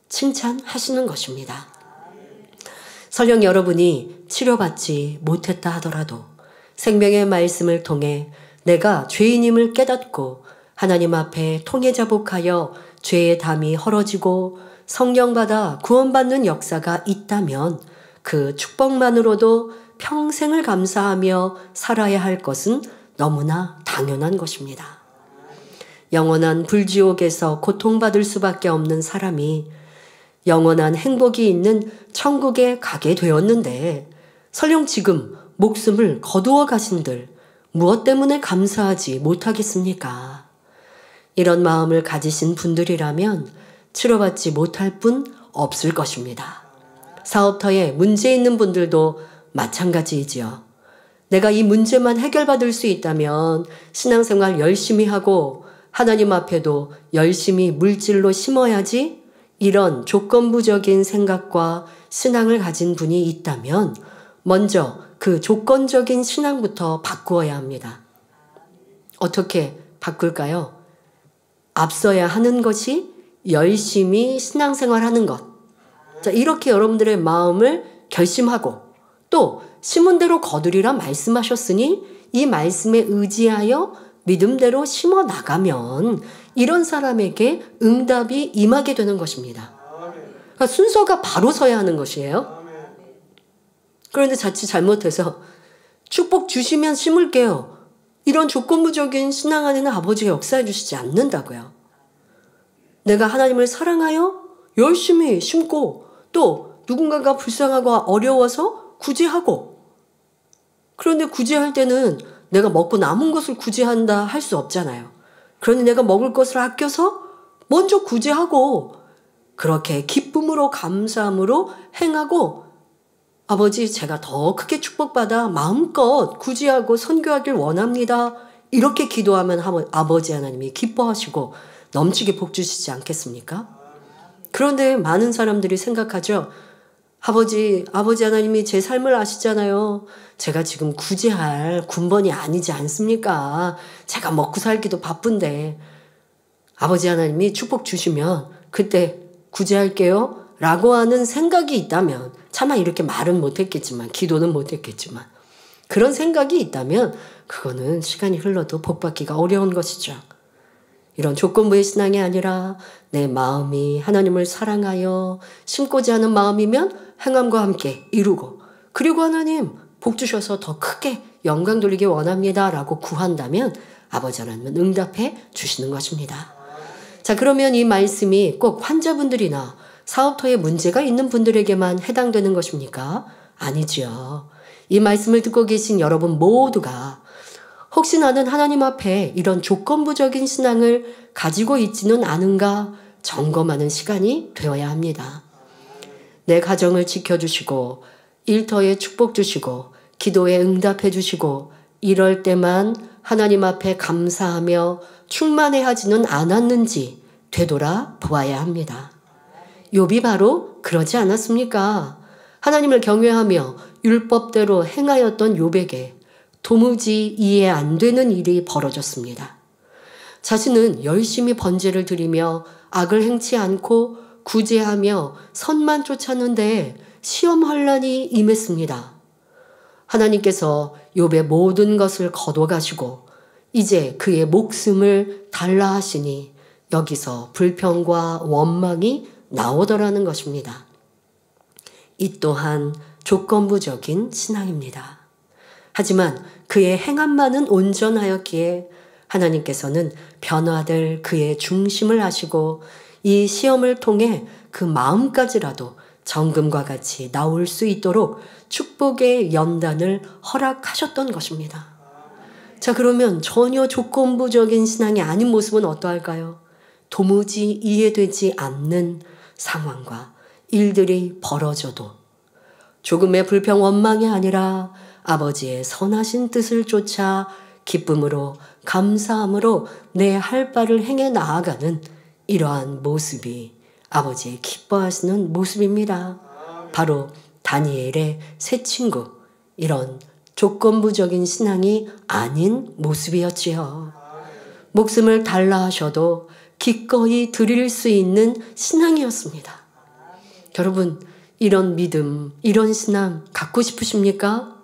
칭찬하시는 것입니다. 설령 여러분이 치료받지 못했다 하더라도 생명의 말씀을 통해 내가 죄인임을 깨닫고 하나님 앞에 통회자복하여 죄의 담이 헐어지고 성령받아 구원받는 역사가 있다면 그 축복만으로도 평생을 감사하며 살아야 할 것은 너무나 당연한 것입니다. 영원한 불지옥에서 고통받을 수밖에 없는 사람이 영원한 행복이 있는 천국에 가게 되었는데 설령 지금 목숨을 거두어 가신들 무엇 때문에 감사하지 못하겠습니까? 이런 마음을 가지신 분들이라면 치료받지 못할 분 없을 것입니다. 사업터에 문제 있는 분들도 마찬가지이지요. 내가 이 문제만 해결받을 수 있다면 신앙생활 열심히 하고 하나님 앞에도 열심히 물질로 심어야지, 이런 조건부적인 생각과 신앙을 가진 분이 있다면 먼저 그 조건적인 신앙부터 바꾸어야 합니다. 어떻게 바꿀까요? 앞서야 하는 것이 열심히 신앙생활하는 것. 자, 이렇게 여러분들의 마음을 결심하고 또 심은 대로 거두리라 말씀하셨으니 이 말씀에 의지하여 믿음대로 심어 나가면 이런 사람에게 응답이 임하게 되는 것입니다. 그러니까 순서가 바로 서야 하는 것이에요. 그런데 자칫 잘못해서 축복 주시면 심을게요, 이런 조건부적인 신앙 안에는 아버지가 역사해 주시지 않는다고요. 내가 하나님을 사랑하여 열심히 심고 또 누군가가 불쌍하고 어려워서 구제하고, 그런데 구제할 때는 내가 먹고 남은 것을 구제한다 할 수 없잖아요. 그러니 내가 먹을 것을 아껴서 먼저 구제하고 그렇게 기쁨으로 감사함으로 행하고 아버지 제가 더 크게 축복받아 마음껏 구제하고 선교하길 원합니다. 이렇게 기도하면 아버지 하나님이 기뻐하시고 넘치게 복 주시지 않겠습니까? 그런데 많은 사람들이 생각하죠. 아버지 하나님이 제 삶을 아시잖아요. 제가 지금 구제할 군번이 아니지 않습니까? 제가 먹고 살기도 바쁜데 아버지 하나님이 축복 주시면 그때 구제할게요 라고 하는 생각이 있다면, 차마 이렇게 말은 못했겠지만 기도는 못했겠지만 그런 생각이 있다면 그거는 시간이 흘러도 복받기가 어려운 것이죠. 이런 조건부의 신앙이 아니라 내 마음이 하나님을 사랑하여 심고자 하는 마음이면 행함과 함께 이루고, 그리고 하나님 복 주셔서 더 크게 영광 돌리기 원합니다 라고 구한다면 아버지 하나님은 응답해 주시는 것입니다. 자, 그러면 이 말씀이 꼭 환자분들이나 사업터에 문제가 있는 분들에게만 해당되는 것입니까? 아니지요. 이 말씀을 듣고 계신 여러분 모두가 혹시 나는 하나님 앞에 이런 조건부적인 신앙을 가지고 있지는 않은가 점검하는 시간이 되어야 합니다. 내 가정을 지켜주시고 일터에 축복 주시고 기도에 응답해 주시고 이럴 때만 하나님 앞에 감사하며 충만해하지는 않았는지 되돌아 보아야 합니다. 욥이 바로 그러지 않았습니까? 하나님을 경외하며 율법대로 행하였던 욥에게 도무지 이해 안 되는 일이 벌어졌습니다. 자신은 열심히 번제를 드리며 악을 행치 않고 구제하며 선만 쫓았는데 시험 환난이 임했습니다. 하나님께서 욥의 모든 것을 거둬가시고 이제 그의 목숨을 달라 하시니 여기서 불평과 원망이 나오더라는 것입니다. 이 또한 조건부적인 신앙입니다. 하지만 그의 행함만은 온전하였기에 하나님께서는 변화될 그의 중심을 아시고 이 시험을 통해 그 마음까지라도 정금과 같이 나올 수 있도록 축복의 연단을 허락하셨던 것입니다. 자, 그러면 전혀 조건부적인 신앙이 아닌 모습은 어떠할까요? 도무지 이해되지 않는 상황과 일들이 벌어져도 조금의 불평 원망이 아니라 아버지의 선하신 뜻을 쫓아 기쁨으로 감사함으로 내 할 바를 행해 나아가는 이러한 모습이 아버지의 기뻐하시는 모습입니다. 바로 다니엘의 새 친구, 이런 조건부적인 신앙이 아닌 모습이었지요. 목숨을 달라 하셔도 기꺼이 드릴 수 있는 신앙이었습니다. 여러분, 이런 믿음, 이런 신앙 갖고 싶으십니까?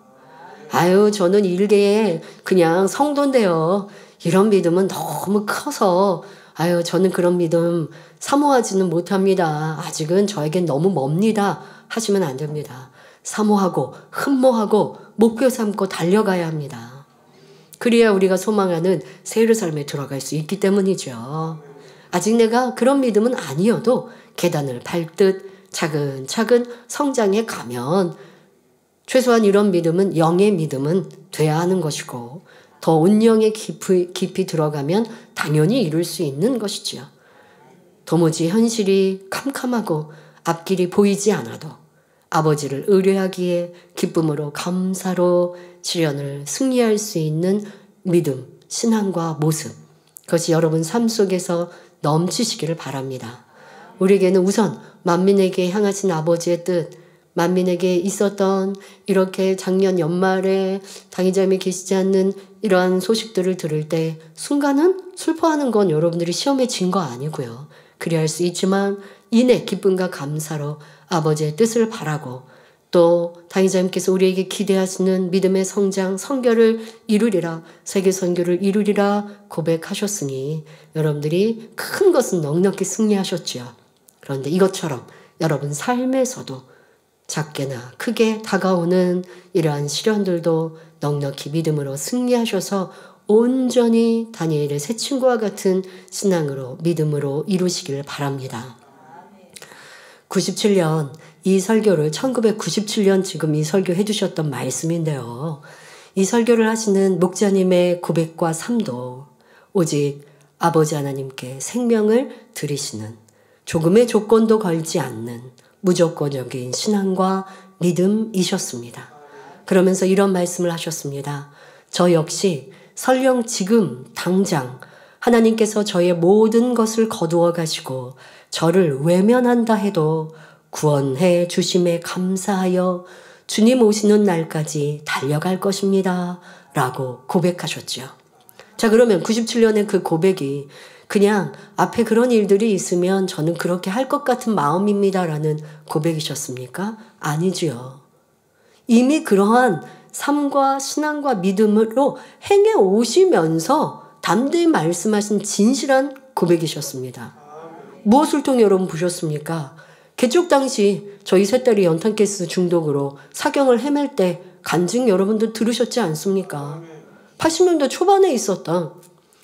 아유, 저는 일개에 그냥 성도인데요. 이런 믿음은 너무 커서 아유, 저는 그런 믿음 사모하지는 못합니다. 아직은 저에겐 너무 멉니다. 하시면 안 됩니다. 사모하고 흠모하고 목표 삼고 달려가야 합니다. 그래야 우리가 소망하는 새 예루살렘에 들어갈 수 있기 때문이죠. 아직 내가 그런 믿음은 아니어도 계단을 밟듯 차근차근 성장해 가면 최소한 이런 믿음은 영의 믿음은 돼야 하는 것이고 더 온영에 깊이 들어가면 당연히 이룰 수 있는 것이지요. 도무지 현실이 캄캄하고 앞길이 보이지 않아도 아버지를 의뢰하기에 기쁨으로 감사로 시련을 승리할 수 있는 믿음, 신앙과 모습, 그것이 여러분 삶 속에서 넘치시기를 바랍니다. 우리에게는 우선 만민에게 향하신 아버지의 뜻, 만민에게 있었던 이렇게 작년 연말에 당의자님이 계시지 않는 이러한 소식들을 들을 때 순간은 슬퍼하는 건 여러분들이 시험에 진 거 아니고요. 그리야 할 수 있지만 이내 기쁨과 감사로 아버지의 뜻을 바라고 또 당의자님께서 우리에게 기대하시는 믿음의 성장, 성결을 이루리라, 세계 선교를 이루리라 고백하셨으니 여러분들이 큰 것은 넉넉히 승리하셨지요. 그런데 이것처럼 여러분 삶에서도 작게나 크게 다가오는 이러한 시련들도 넉넉히 믿음으로 승리하셔서 온전히 다니엘의 새 친구와 같은 신앙으로 믿음으로 이루시길 바랍니다. 97년 이 설교를 1997년 지금 이 설교 해주셨던 말씀인데요. 이 설교를 하시는 목자님의 고백과 삶도 오직 아버지 하나님께 생명을 드리시는 조금의 조건도 걸지 않는 무조건적인 신앙과 믿음이셨습니다. 그러면서 이런 말씀을 하셨습니다. 저 역시 설령 지금 당장 하나님께서 저의 모든 것을 거두어 가시고 저를 외면한다 해도 구원해 주심에 감사하여 주님 오시는 날까지 달려갈 것입니다. 라고 고백하셨죠. 자, 그러면 97년의 그 고백이 그냥 앞에 그런 일들이 있으면 저는 그렇게 할 것 같은 마음입니다. 라는 고백이셨습니까? 아니지요. 이미 그러한 삶과 신앙과 믿음으로 행해 오시면서 담대히 말씀하신 진실한 고백이셨습니다. 무엇을 통해 여러분 보셨습니까? 개척 당시 저희 세 딸이 연탄가스 중독으로 사경을 헤맬 때 간증 여러분들 들으셨지 않습니까? 80년대 초반에 있었던,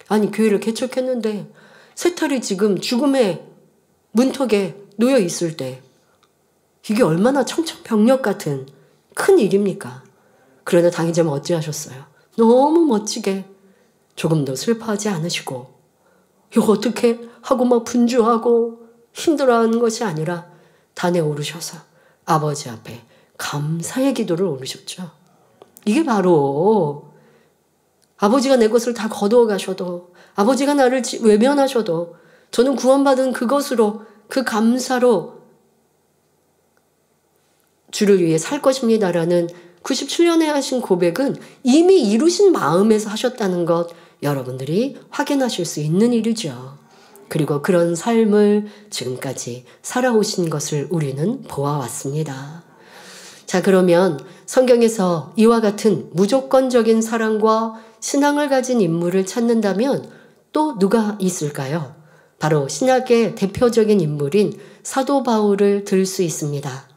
아니 교회를 개척했는데 세 딸이 지금 죽음의 문턱에 놓여 있을 때 이게 얼마나 청천벽력 같은 큰 일입니까? 그러나 당의자는 어찌하셨어요? 너무 멋지게 조금도 슬퍼하지 않으시고 이거 어떻게 하고 막 분주하고 힘들어하는 것이 아니라 단에 오르셔서 아버지 앞에 감사의 기도를 올리셨죠. 이게 바로 아버지가 내 것을 다 거두어 가셔도 아버지가 나를 외면하셔도 저는 구원받은 그것으로 그 감사로 주를 위해 살 것입니다라는 97년에 하신 고백은 이미 이루신 마음에서 하셨다는 것 여러분들이 확인하실 수 있는 일이죠. 그리고 그런 삶을 지금까지 살아오신 것을 우리는 보아왔습니다. 자, 그러면 성경에서 이와 같은 무조건적인 사랑과 신앙을 가진 인물을 찾는다면 또 누가 있을까요? 바로 신약의 대표적인 인물인 사도 바울을 들 수 있습니다.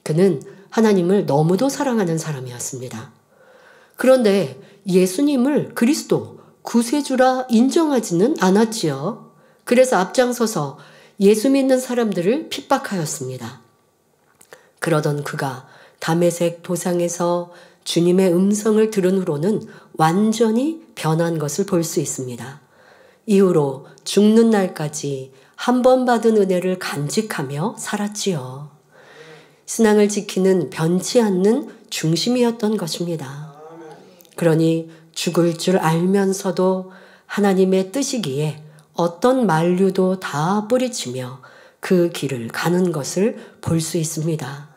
그는 하나님을 너무도 사랑하는 사람이었습니다. 그런데 예수님을 그리스도, 구세주라 인정하지는 않았지요. 그래서 앞장서서 예수 믿는 사람들을 핍박하였습니다. 그러던 그가 다메섹 도상에서 주님의 음성을 들은 후로는 완전히 변한 것을 볼 수 있습니다. 이후로 죽는 날까지 한 번 받은 은혜를 간직하며 살았지요. 신앙을 지키는 변치 않는 중심이었던 것입니다. 그러니 죽을 줄 알면서도 하나님의 뜻이기에 어떤 만류도 다 뿌리치며 그 길을 가는 것을 볼 수 있습니다.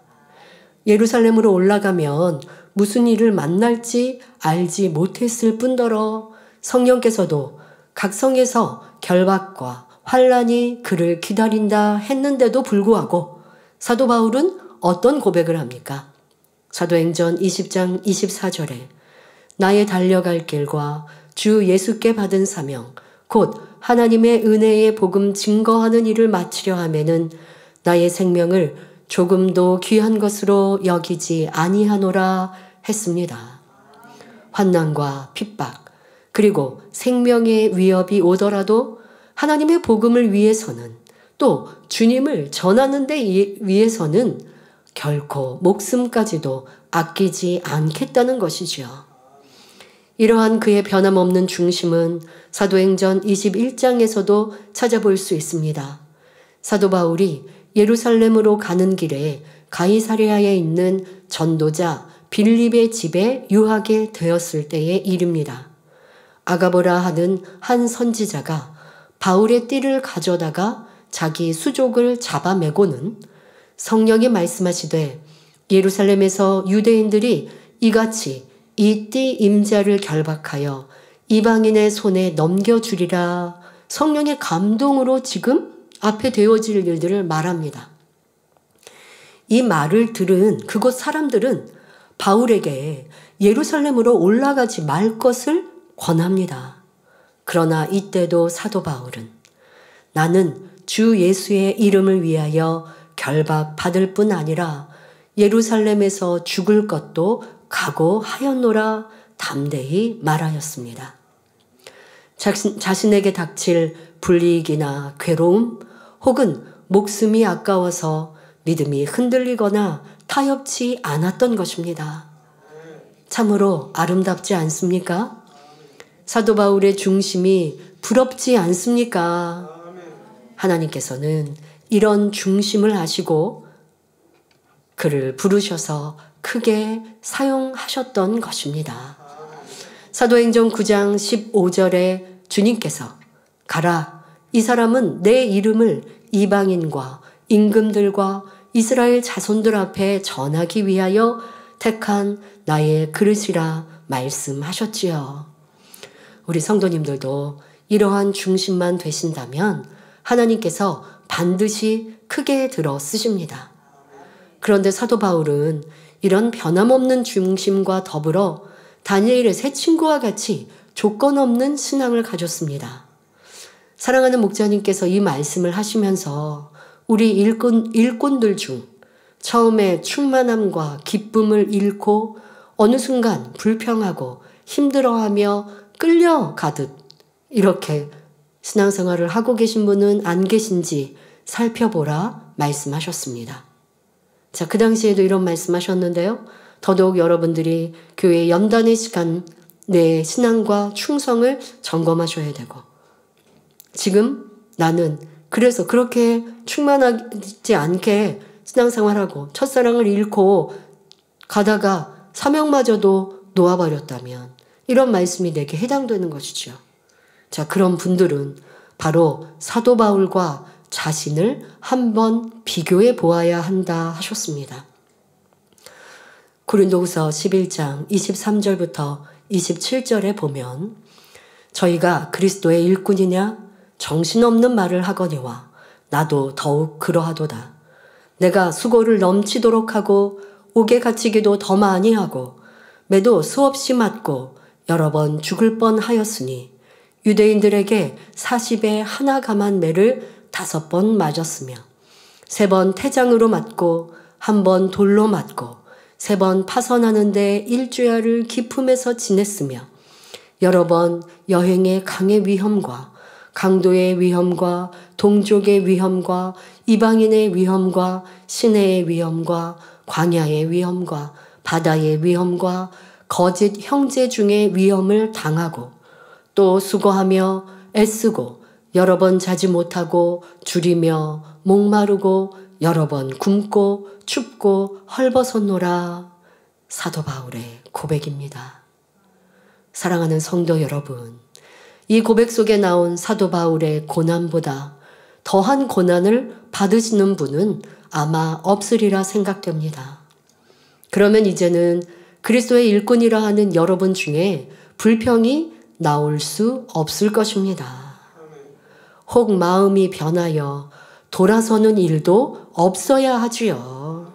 예루살렘으로 올라가면 무슨 일을 만날지 알지 못했을 뿐더러 성령께서도 각성에서 결박과 환란이 그를 기다린다 했는데도 불구하고 사도 바울은 어떤 고백을 합니까? 사도행전 20장 24절에 나의 달려갈 길과 주 예수께 받은 사명 곧 하나님의 은혜의 복음 증거하는 일을 마치려 하면은 나의 생명을 조금도 귀한 것으로 여기지 아니하노라 했습니다. 환난과 핍박 그리고 생명의 위협이 오더라도 하나님의 복음을 위해서는 또 주님을 전하는 데 위해서는 결코 목숨까지도 아끼지 않겠다는 것이지요. 이러한 그의 변함없는 중심은 사도행전 21장에서도 찾아볼 수 있습니다. 사도 바울이 예루살렘으로 가는 길에 가이사랴에 있는 전도자 빌립의 집에 유하게 되었을 때의 일입니다. 아가보라 하는 한 선지자가 바울의 띠를 가져다가 자기 수족을 잡아매고는 성령이 말씀하시되 예루살렘에서 유대인들이 이같이 이 띠 임자를 결박하여 이방인의 손에 넘겨주리라 성령의 감동으로 지금 앞에 되어질 일들을 말합니다. 이 말을 들은 그곳 사람들은 바울에게 예루살렘으로 올라가지 말 것을 권합니다. 그러나 이때도 사도 바울은 나는 주 예수의 이름을 위하여 결박받을 뿐 아니라 예루살렘에서 죽을 것도 각오하였노라 담대히 말하였습니다. 자신에게 닥칠 불이익이나 괴로움 혹은 목숨이 아까워서 믿음이 흔들리거나 타협치 않았던 것입니다. 참으로 아름답지 않습니까? 사도 바울의 중심이 부럽지 않습니까? 하나님께서는 이런 중심을 아시고 그를 부르셔서 크게 사용하셨던 것입니다. 사도행전 9장 15절에 주님께서 가라, 이 사람은 내 이름을 이방인과 임금들과 이스라엘 자손들 앞에 전하기 위하여 택한 나의 그릇이라 말씀하셨지요. 우리 성도님들도 이러한 중심만 되신다면 하나님께서 반드시 크게 들어 쓰십니다. 그런데 사도 바울은 이런 변함없는 중심과 더불어 다니엘의 세 친구와 같이 조건 없는 신앙을 가졌습니다. 사랑하는 목자님께서 이 말씀을 하시면서 우리 일꾼들 중 처음에 충만함과 기쁨을 잃고 어느 순간 불평하고 힘들어하며 끌려가듯 이렇게 신앙생활을 하고 계신 분은 안 계신지 살펴보라 말씀하셨습니다. 자, 그 당시에도 이런 말씀하셨는데요. 더더욱 여러분들이 교회 연단의 시간 내 신앙과 충성을 점검하셔야 되고 지금 나는 그래서 그렇게 충만하지 않게 신앙생활하고 첫사랑을 잃고 가다가 사명마저도 놓아버렸다면 이런 말씀이 내게 해당되는 것이죠. 자, 그런 분들은 바로 사도 바울과 자신을 한번 비교해 보아야 한다 하셨습니다. 고린도후서 11장 23절부터 27절에 보면 저희가 그리스도의 일꾼이냐 정신없는 말을 하거니와 나도 더욱 그러하도다. 내가 수고를 넘치도록 하고 옥에 갇히기도 더 많이 하고 매도 수없이 맞고 여러 번 죽을 뻔하였으니 유대인들에게 40에 하나 감한 매를 5번 맞았으며 3번 태장으로 맞고 1번 돌로 맞고 3번 파선하는데 일주야를 기품에서 지냈으며 여러 번 여행의 강의 위험과 강도의 위험과 동족의 위험과 이방인의 위험과 시내의 위험과 광야의 위험과 바다의 위험과 거짓 형제 중의 위험을 당하고 또 수고하며 애쓰고 여러 번 자지 못하고 줄이며 목마르고 여러 번 굶고 춥고 헐벗었노라. 사도 바울의 고백입니다. 사랑하는 성도 여러분, 이 고백 속에 나온 사도 바울의 고난보다 더한 고난을 받으시는 분은 아마 없으리라 생각됩니다. 그러면 이제는 그리스도의 일꾼이라 하는 여러분 중에 불평이 나올 수 없을 것입니다. 혹 마음이 변하여 돌아서는 일도 없어야 하지요.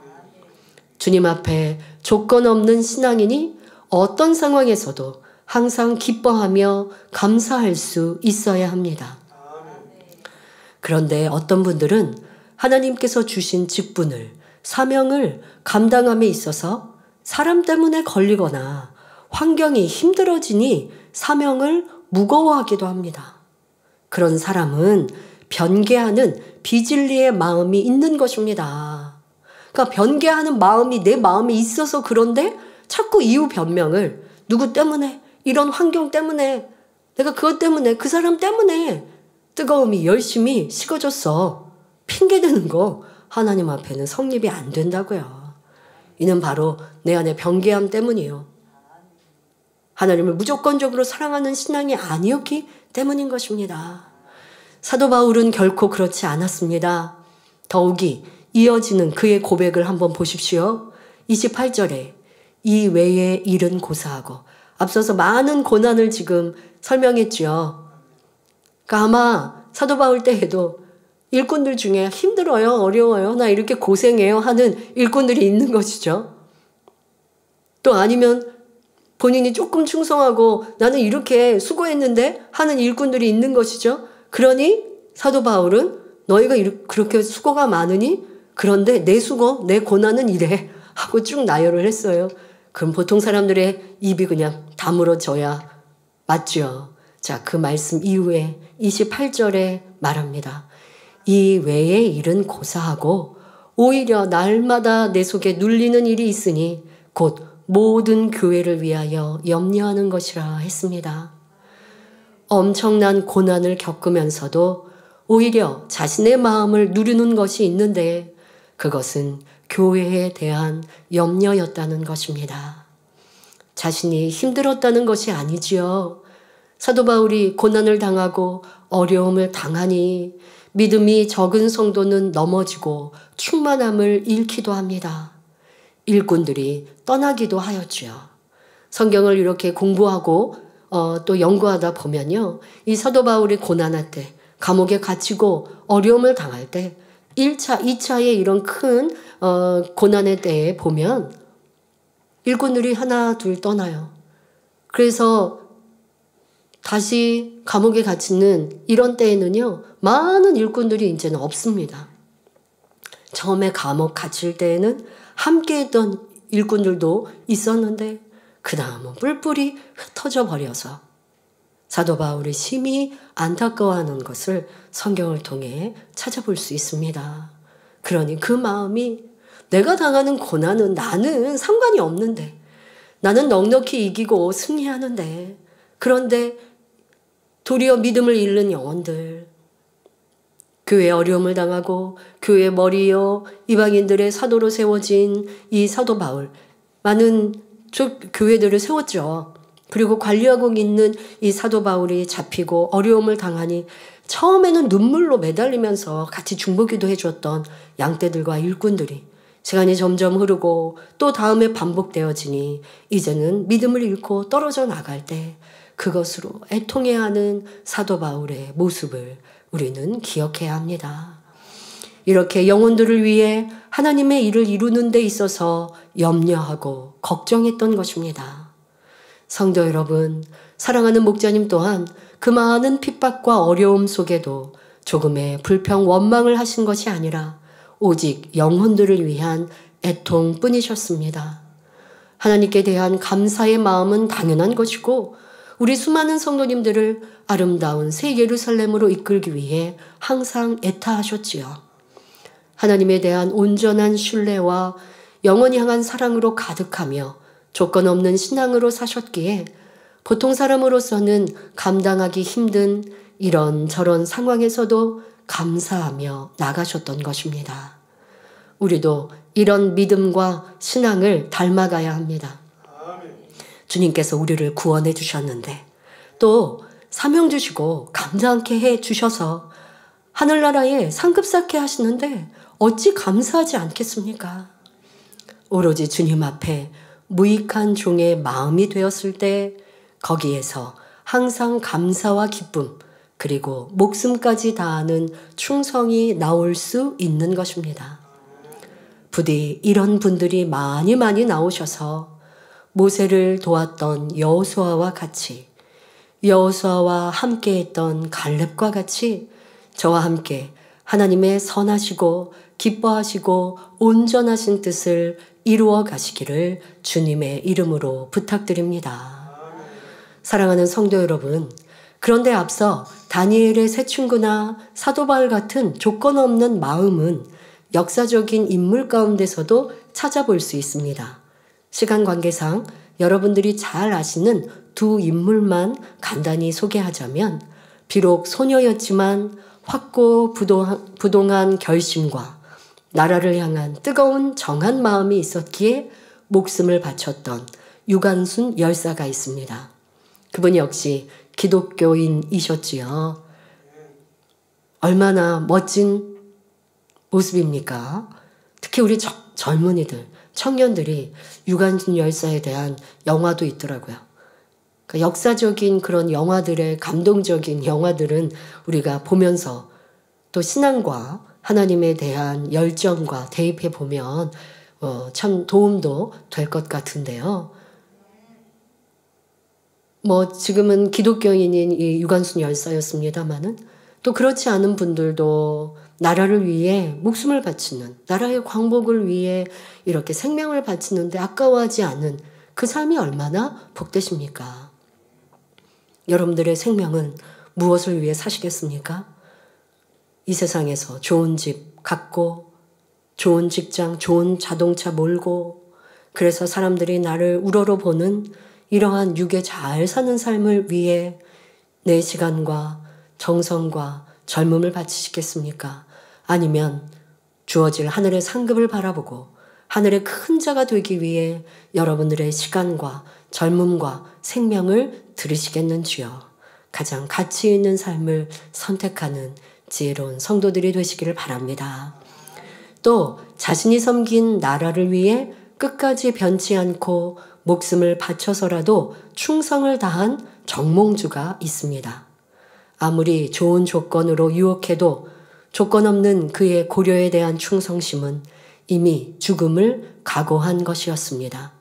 주님 앞에 조건 없는 신앙인이 어떤 상황에서도 항상 기뻐하며 감사할 수 있어야 합니다. 그런데 어떤 분들은 하나님께서 주신 직분을, 사명을 감당함에 있어서 사람 때문에 걸리거나 환경이 힘들어지니 사명을 무거워하기도 합니다. 그런 사람은 변개하는 비진리의 마음이 있는 것입니다. 그러니까 변개하는 마음이 내 마음에 있어서 그런데 자꾸 이유 변명을 누구 때문에, 이런 환경 때문에, 내가 그것 때문에, 그 사람 때문에 뜨거움이 열심히 식어졌어. 핑계대는 거 하나님 앞에는 성립이 안 된다고요. 이는 바로 내 안에 변개함 때문이에요. 하나님을 무조건적으로 사랑하는 신앙이 아니었기 때문인 것입니다. 사도 바울은 결코 그렇지 않았습니다. 더욱이 이어지는 그의 고백을 한번 보십시오. 28절에 이 외의 일은 고사하고, 앞서서 많은 고난을 지금 설명했죠. 그러니까 아마 사도 바울 때에도 일꾼들 중에 힘들어요, 어려워요, 나 이렇게 고생해요 하는 일꾼들이 있는 것이죠. 또 아니면 본인이 조금 충성하고 나는 이렇게 수고했는데 하는 일꾼들이 있는 것이죠. 그러니 사도 바울은 너희가 그렇게 수고가 많으니 그런데 내 수고, 내 고난은 이래 하고 쭉 나열을 했어요. 그럼 보통 사람들의 입이 그냥 다물어져야 맞죠. 자, 그 말씀 이후에 28절에 말합니다. 이 외의 일은 고사하고 오히려 날마다 내 속에 눌리는 일이 있으니 곧 모든 교회를 위하여 염려하는 것이라 했습니다. 엄청난 고난을 겪으면서도 오히려 자신의 마음을 누르는 것이 있는데 그것은 교회에 대한 염려였다는 것입니다. 자신이 힘들었다는 것이 아니지요. 사도 바울이 고난을 당하고 어려움을 당하니 믿음이 적은 성도는 넘어지고 충만함을 잃기도 합니다. 일꾼들이 떠나기도 하였지요. 성경을 이렇게 공부하고 또 연구하다 보면요. 이 사도 바울이 고난할 때, 감옥에 갇히고 어려움을 당할 때 1차, 2차의 이런 큰 고난의 때에 보면 일꾼들이 하나 둘 떠나요. 그래서 다시 감옥에 갇히는 이런 때에는요. 많은 일꾼들이 이제는 없습니다. 처음에 감옥 갇힐 때에는 함께했던 일꾼들도 있었는데 그 다음은 뿔뿔이 흩어져 버려서 사도 바울이 심히 안타까워하는 것을 성경을 통해 찾아볼 수 있습니다. 그러니 그 마음이 내가 당하는 고난은 나는 상관이 없는데 나는 넉넉히 이기고 승리하는데 그런데 도리어 믿음을 잃는 영혼들 교회 어려움을 당하고 교회 머리여 이방인들의 사도로 세워진 이 사도 바울 많은 교회들을 세웠죠. 그리고 관리하고 있는 이 사도 바울이 잡히고 어려움을 당하니 처음에는 눈물로 매달리면서 같이 중보기도 해줬던 양떼들과 일꾼들이 시간이 점점 흐르고 또 다음에 반복되어지니 이제는 믿음을 잃고 떨어져 나갈 때 그것으로 애통해야 하는 사도 바울의 모습을 우리는 기억해야 합니다. 이렇게 영혼들을 위해 하나님의 일을 이루는 데 있어서 염려하고 걱정했던 것입니다. 성도 여러분, 사랑하는 목자님 또한 그 많은 핍박과 어려움 속에도 조금의 불평 원망을 하신 것이 아니라 오직 영혼들을 위한 애통뿐이셨습니다. 하나님께 대한 감사의 마음은 당연한 것이고 우리 수많은 성도님들을 아름다운 새 예루살렘으로 이끌기 위해 항상 애타하셨지요. 하나님에 대한 온전한 신뢰와 영원히 향한 사랑으로 가득하며 조건 없는 신앙으로 사셨기에 보통 사람으로서는 감당하기 힘든 이런저런 상황에서도 감사하며 나가셨던 것입니다. 우리도 이런 믿음과 신앙을 닮아가야 합니다. 주님께서 우리를 구원해 주셨는데 또 사명 주시고 감사하게 해 주셔서 하늘나라에 상급 쌓게 하시는데 어찌 감사하지 않겠습니까? 오로지 주님 앞에 무익한 종의 마음이 되었을 때 거기에서 항상 감사와 기쁨 그리고 목숨까지 다하는 충성이 나올 수 있는 것입니다. 부디 이런 분들이 많이 나오셔서 모세를 도왔던 여호수아와 같이 여호수아와 함께했던 갈렙과 같이 저와 함께 하나님의 선하시고 기뻐하시고 온전하신 뜻을 이루어 가시기를 주님의 이름으로 부탁드립니다. 사랑하는 성도 여러분, 그런데 앞서 다니엘의 세 친구나 사도 바울 같은 조건 없는 마음은 역사적인 인물 가운데서도 찾아볼 수 있습니다. 시간 관계상 여러분들이 잘 아시는 두 인물만 간단히 소개하자면 비록 소녀였지만 확고부동한 결심과 나라를 향한 뜨거운 정한 마음이 있었기에 목숨을 바쳤던 유관순 열사가 있습니다. 그분 역시 기독교인이셨지요. 얼마나 멋진 모습입니까? 특히 우리 젊은이들, 청년들이 유관순 열사에 대한 영화도 있더라고요. 그러니까 역사적인 그런 영화들의 감동적인 영화들은 우리가 보면서 또 신앙과 하나님에 대한 열정과 대입해 보면 참 도움도 될 것 같은데요. 지금은 기독교인인 이 유관순 열사였습니다마는 또 그렇지 않은 분들도 나라를 위해 목숨을 바치는, 나라의 광복을 위해 이렇게 생명을 바치는데 아까워하지 않는 그 삶이 얼마나 복되십니까? 여러분들의 생명은 무엇을 위해 사시겠습니까? 이 세상에서 좋은 집 갖고, 좋은 직장, 좋은 자동차 몰고, 그래서 사람들이 나를 우러러보는 이러한 육에 잘 사는 삶을 위해 내 시간과 정성과 젊음을 바치시겠습니까? 아니면 주어질 하늘의 상급을 바라보고 하늘의 큰 자가 되기 위해 여러분들의 시간과 젊음과 생명을 들이시겠는지요? 가장 가치 있는 삶을 선택하는 지혜로운 성도들이 되시기를 바랍니다. 또 자신이 섬긴 나라를 위해 끝까지 변치 않고 목숨을 바쳐서라도 충성을 다한 정몽주가 있습니다. 아무리 좋은 조건으로 유혹해도 조건 없는 그의 고려에 대한 충성심은 이미 죽음을 각오한 것이었습니다.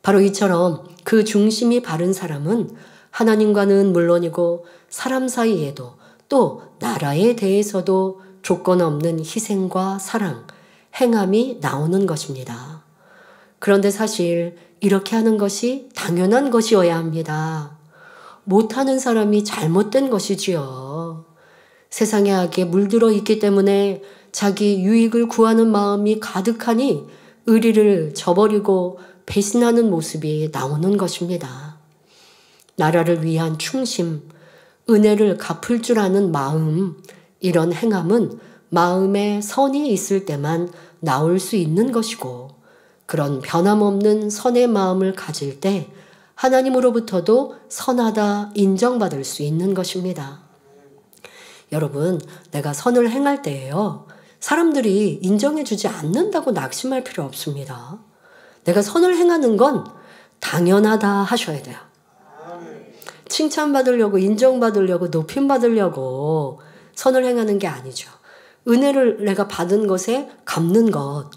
바로 이처럼 그 중심이 바른 사람은 하나님과는 물론이고 사람 사이에도 또 나라에 대해서도 조건 없는 희생과 사랑, 행함이 나오는 것입니다. 그런데 사실 이렇게 하는 것이 당연한 것이어야 합니다. 못하는 사람이 잘못된 것이지요. 세상의 악에 물들어 있기 때문에 자기 유익을 구하는 마음이 가득하니 의리를 저버리고 배신하는 모습이 나오는 것입니다. 나라를 위한 충심, 은혜를 갚을 줄 아는 마음, 이런 행함은 마음에 선이 있을 때만 나올 수 있는 것이고, 그런 변함없는 선의 마음을 가질 때 하나님으로부터도 선하다 인정받을 수 있는 것입니다. 여러분, 내가 선을 행할 때에요, 사람들이 인정해주지 않는다고 낙심할 필요 없습니다. 내가 선을 행하는 건 당연하다 하셔야 돼요. 칭찬받으려고, 인정받으려고, 높임받으려고 선을 행하는 게 아니죠. 은혜를 내가 받은 것에 갚는 것.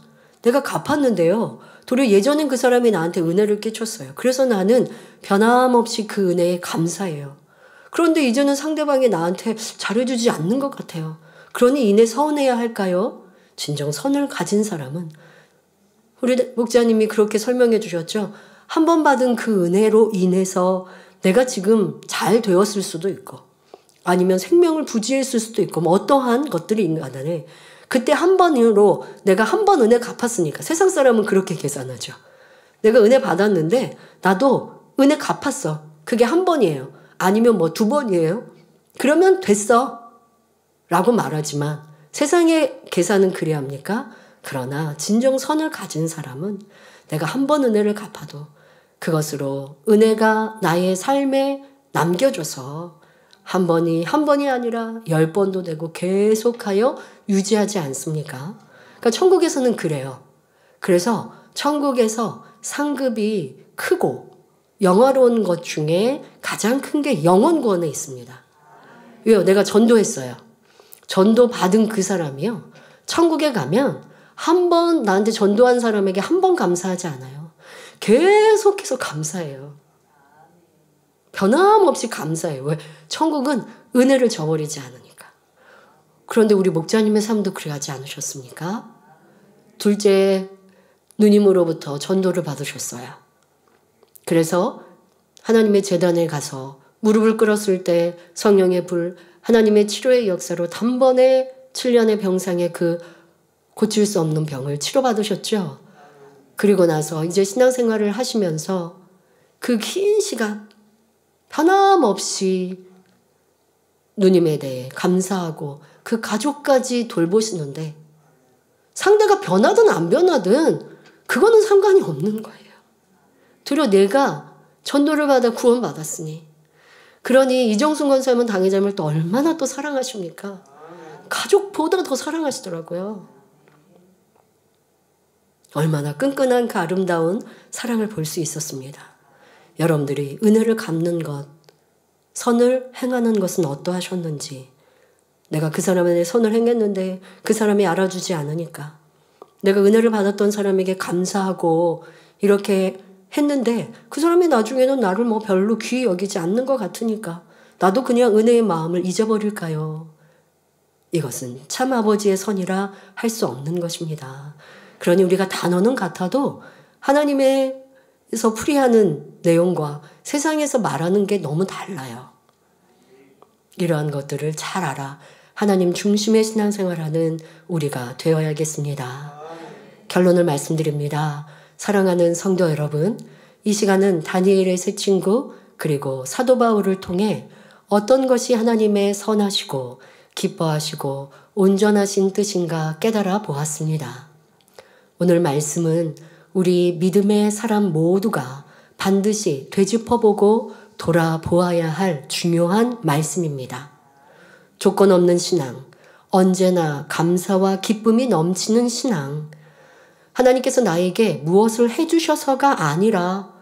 내가 갚았는데요. 도리어 예전엔 그 사람이 나한테 은혜를 끼쳤어요. 그래서 나는 변함없이 그 은혜에 감사해요. 그런데 이제는 상대방이 나한테 잘해주지 않는 것 같아요. 그러니 이내 서운해야 할까요? 진정 선을 가진 사람은, 우리 목자님이 그렇게 설명해 주셨죠. 한 번 받은 그 은혜로 인해서 내가 지금 잘 되었을 수도 있고, 아니면 생명을 부지했을 수도 있고, 뭐 어떠한 것들이 있는 간에 그때 한 번으로 내가 한 번 은혜 갚았으니까. 세상 사람은 그렇게 계산하죠. 내가 은혜 받았는데 나도 은혜 갚았어. 그게 한 번이에요. 아니면 뭐 2번이에요. 그러면 됐어 라고 말하지만 세상의 계산은 그리합니까? 그러나 진정 선을 가진 사람은 내가 한 번 은혜를 갚아도 그것으로 은혜가 나의 삶에 남겨줘서 한 번이 아니라 10번도 되고 계속하여 유지하지 않습니까? 그러니까 천국에서는 그래요. 그래서 천국에서 상급이 크고 영화로운 것 중에 가장 큰 게 영혼 구원에 있습니다. 왜요? 내가 전도했어요. 전도 받은 그 사람이요. 천국에 가면 한 번 나한테 전도한 사람에게 한 번 감사하지 않아요. 계속해서 감사해요. 변함없이 감사해요. 왜? 천국은 은혜를 저버리지 않으니까. 그런데 우리 목자님의 삶도 그래하지 않으셨습니까? 둘째 누님으로부터 전도를 받으셨어요. 그래서 하나님의 제단에 가서 무릎을 꿇었을 때 성령의 불, 하나님의 치료의 역사로 단번에 7년의 병상에 그 고칠 수 없는 병을 치료받으셨죠. 그리고 나서 이제 신앙생활을 하시면서 그 긴 시간 변함없이 누님에 대해 감사하고 그 가족까지 돌보시는데 상대가 변하든 안 변하든 그거는 상관이 없는 거예요. 도리어 내가 전도를 받아 구원받았으니. 그러니 이정순 권사님은 당회자님을 또 얼마나 또 사랑하십니까? 가족보다 더 사랑하시더라고요. 얼마나 끈끈한 그 아름다운 사랑을 볼 수 있었습니다. 여러분들이 은혜를 갚는 것, 선을 행하는 것은 어떠하셨는지. 내가 그 사람에 선을 행했는데 그 사람이 알아주지 않으니까, 내가 은혜를 받았던 사람에게 감사하고 이렇게 했는데 그 사람이 나중에는 나를 뭐 별로 귀히 여기지 않는 것 같으니까 나도 그냥 은혜의 마음을 잊어버릴까요? 이것은 참 아버지의 선이라 할 수 없는 것입니다. 그러니 우리가 단어는 같아도 하나님에서 풀이하는 내용과 세상에서 말하는 게 너무 달라요. 이러한 것들을 잘 알아 하나님 중심의 신앙생활하는 우리가 되어야겠습니다. 결론을 말씀드립니다. 사랑하는 성도 여러분, 이 시간은 다니엘의 세 친구 그리고 사도 바울을 통해 어떤 것이 하나님의 선하시고 기뻐하시고 온전하신 뜻인가 깨달아 보았습니다. 오늘 말씀은 우리 믿음의 사람 모두가 반드시 되짚어보고 돌아보아야 할 중요한 말씀입니다. 조건 없는 신앙, 언제나 감사와 기쁨이 넘치는 신앙, 하나님께서 나에게 무엇을 해주셔서가 아니라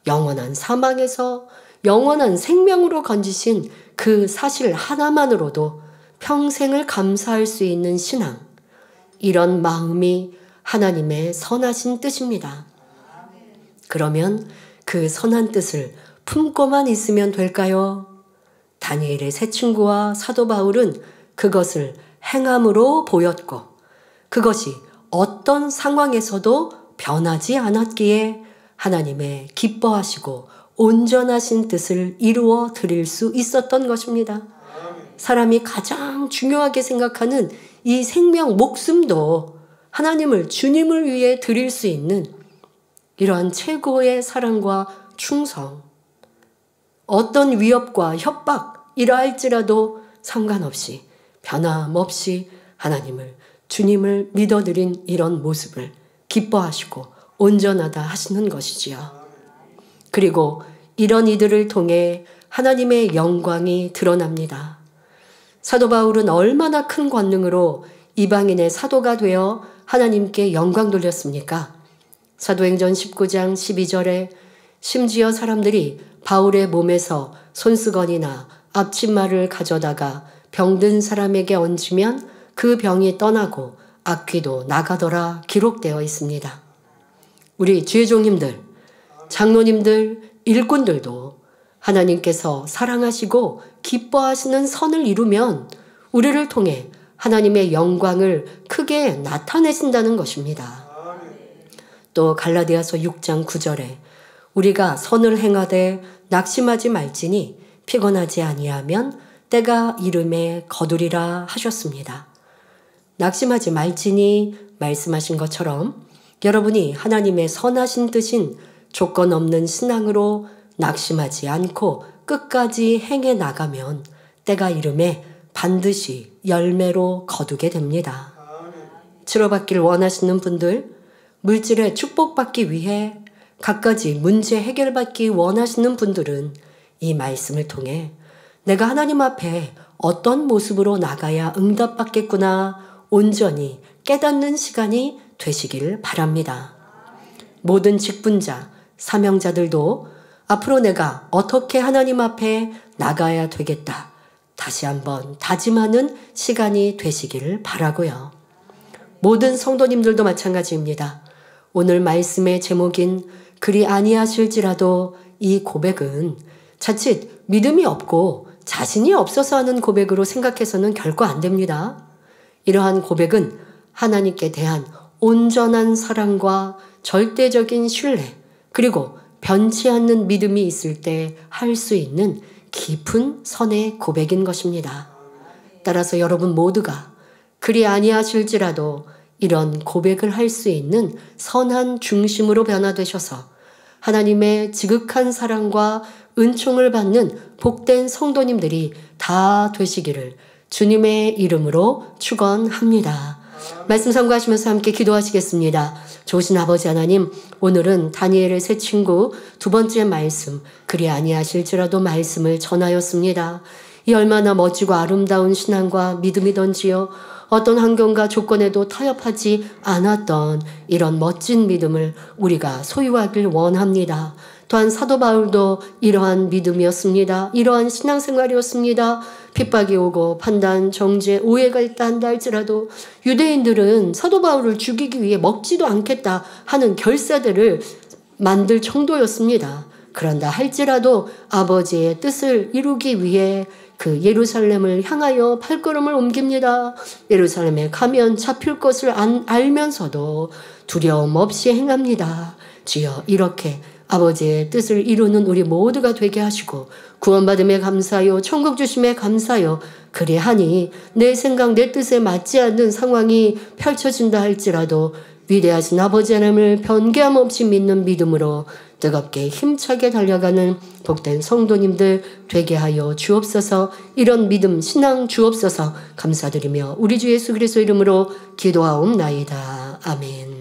영원한 사망에서 영원한 생명으로 건지신 그 사실 하나만으로도 평생을 감사할 수 있는 신앙, 이런 마음이 하나님의 선하신 뜻입니다. 그러면 그 선한 뜻을 품고만 있으면 될까요? 다니엘의 세 친구와 사도 바울은 그것을 행함으로 보였고 그것이 어떤 상황에서도 변하지 않았기에 하나님의 기뻐하시고 온전하신 뜻을 이루어 드릴 수 있었던 것입니다. 사람이 가장 중요하게 생각하는 이 생명, 목숨도 하나님을, 주님을 위해 드릴 수 있는 이러한 최고의 사랑과 충성, 어떤 위협과 협박 이러할지라도 상관없이 변함없이 하나님을, 주님을 믿어드린 이런 모습을 기뻐하시고 온전하다 하시는 것이지요. 그리고 이런 이들을 통해 하나님의 영광이 드러납니다. 사도 바울은 얼마나 큰 권능으로 이방인의 사도가 되어 하나님께 영광 돌렸습니까? 사도행전 19장 12절에 심지어 사람들이 바울의 몸에서 손수건이나 앞치마를 가져다가 병든 사람에게 얹으면 그 병이 떠나고 악귀도 나가더라 기록되어 있습니다. 우리 주의종님들, 장로님들, 일꾼들도 하나님께서 사랑하시고 기뻐하시는 선을 이루면 우리를 통해 하나님의 영광을 크게 나타내신다는 것입니다. 또 갈라디아서 6장 9절에 우리가 선을 행하되 낙심하지 말지니 피곤하지 아니하면 때가 이름에 거두리라 하셨습니다. 낙심하지 말지니 말씀하신 것처럼 여러분이 하나님의 선하신 뜻인 조건 없는 신앙으로 낙심하지 않고 끝까지 행해 나가면 때가 이름에 반드시 열매로 거두게 됩니다. 치료받기를 원하시는 분들, 물질에 축복받기 위해 갖가지 문제 해결받기 원하시는 분들은 이 말씀을 통해 내가 하나님 앞에 어떤 모습으로 나가야 응답받겠구나 온전히 깨닫는 시간이 되시길 바랍니다. 모든 직분자, 사명자들도 앞으로 내가 어떻게 하나님 앞에 나가야 되겠다. 다시 한번 다짐하는 시간이 되시기를 바라고요. 모든 성도님들도 마찬가지입니다. 오늘 말씀의 제목인 그리 아니하실지라도 이 고백은 자칫 믿음이 없고 자신이 없어서 하는 고백으로 생각해서는 결코 안 됩니다. 이러한 고백은 하나님께 대한 온전한 사랑과 절대적인 신뢰 그리고 변치 않는 믿음이 있을 때 할 수 있는 깊은 선의 고백인 것입니다. 따라서 여러분 모두가 그리 아니하실지라도 이런 고백을 할 수 있는 선한 중심으로 변화되셔서 하나님의 지극한 사랑과 은총을 받는 복된 성도님들이 다 되시기를 주님의 이름으로 축원합니다. 말씀 참고하시면서 함께 기도하시겠습니다. 좋으신 아버지 하나님, 오늘은 다니엘의 새 친구 두 번째 말씀, 그리 아니하실지라도 말씀을 전하였습니다. 이 얼마나 멋지고 아름다운 신앙과 믿음이던지요. 어떤 환경과 조건에도 타협하지 않았던 이런 멋진 믿음을 우리가 소유하길 원합니다. 또한 사도 바울도 이러한 믿음이었습니다. 이러한 신앙생활이었습니다. 핍박이 오고 판단, 정죄, 오해가 있다 한다 할지라도 유대인들은 사도 바울을 죽이기 위해 먹지도 않겠다 하는 결사들을 만들 정도였습니다. 그런다 할지라도 아버지의 뜻을 이루기 위해 그 예루살렘을 향하여 발걸음을 옮깁니다. 예루살렘에 가면 잡힐 것을 알면서도 두려움 없이 행합니다. 주여, 이렇게 아버지의 뜻을 이루는 우리 모두가 되게 하시고 구원받음에 감사하여 천국 주심에 감사하여 그리하니 내 생각 내 뜻에 맞지 않는 상황이 펼쳐진다 할지라도 위대하신 아버지 하나님을 변개함 없이 믿는 믿음으로 뜨겁게 힘차게 달려가는 복된 성도님들 되게 하여 주옵소서. 이런 믿음 신앙 주옵소서. 감사드리며 우리 주 예수 그리스도 이름으로 기도하옵나이다. 아멘.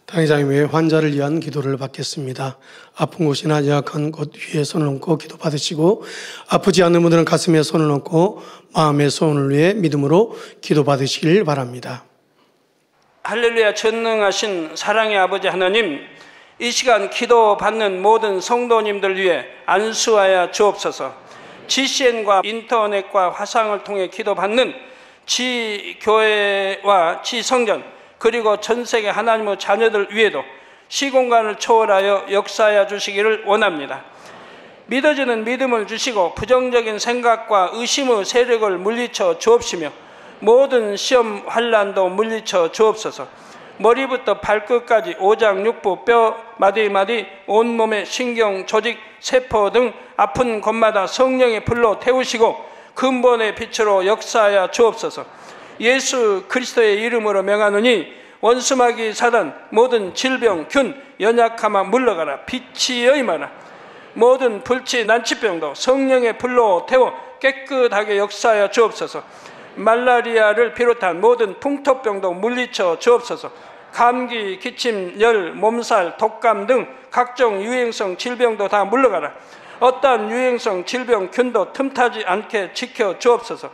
당회장님 외에 환자를 위한 기도를 받겠습니다. 아픈 곳이나 연약한 곳 위에 손을 얹고 기도 받으시고 아프지 않는 분들은 가슴에 손을 얹고 마음의 소원을 위해 믿음으로 기도 받으시길 바랍니다. 할렐루야. 전능하신 사랑의 아버지 하나님, 이 시간 기도 받는 모든 성도님들 위해 안수하여 주옵소서. GCN과 인터넷과 화상을 통해 기도 받는 지교회와 지성전 그리고 전세계 하나님의 자녀들 위에도 시공간을 초월하여 역사하여 주시기를 원합니다. 믿어지는 믿음을 주시고 부정적인 생각과 의심의 세력을 물리쳐 주옵시며 모든 시험 환난도 물리쳐 주옵소서. 머리부터 발끝까지 오장육부 뼈 마디마디 온몸의 신경 조직 세포 등 아픈 곳마다 성령의 불로 태우시고 근본의 빛으로 역사하여 주옵소서. 예수 그리스도의 이름으로 명하노니 원수마귀 사단 모든 질병 균 연약함아 물러가라. 빛이 임하라. 모든 불치 난치병도 성령의 불로 태워 깨끗하게 역사하여 주옵소서. 말라리아를 비롯한 모든 풍토병도 물리쳐 주옵소서. 감기, 기침, 열, 몸살, 독감 등 각종 유행성 질병도 다 물러가라. 어떠한 유행성 질병 균도 틈타지 않게 지켜 주옵소서.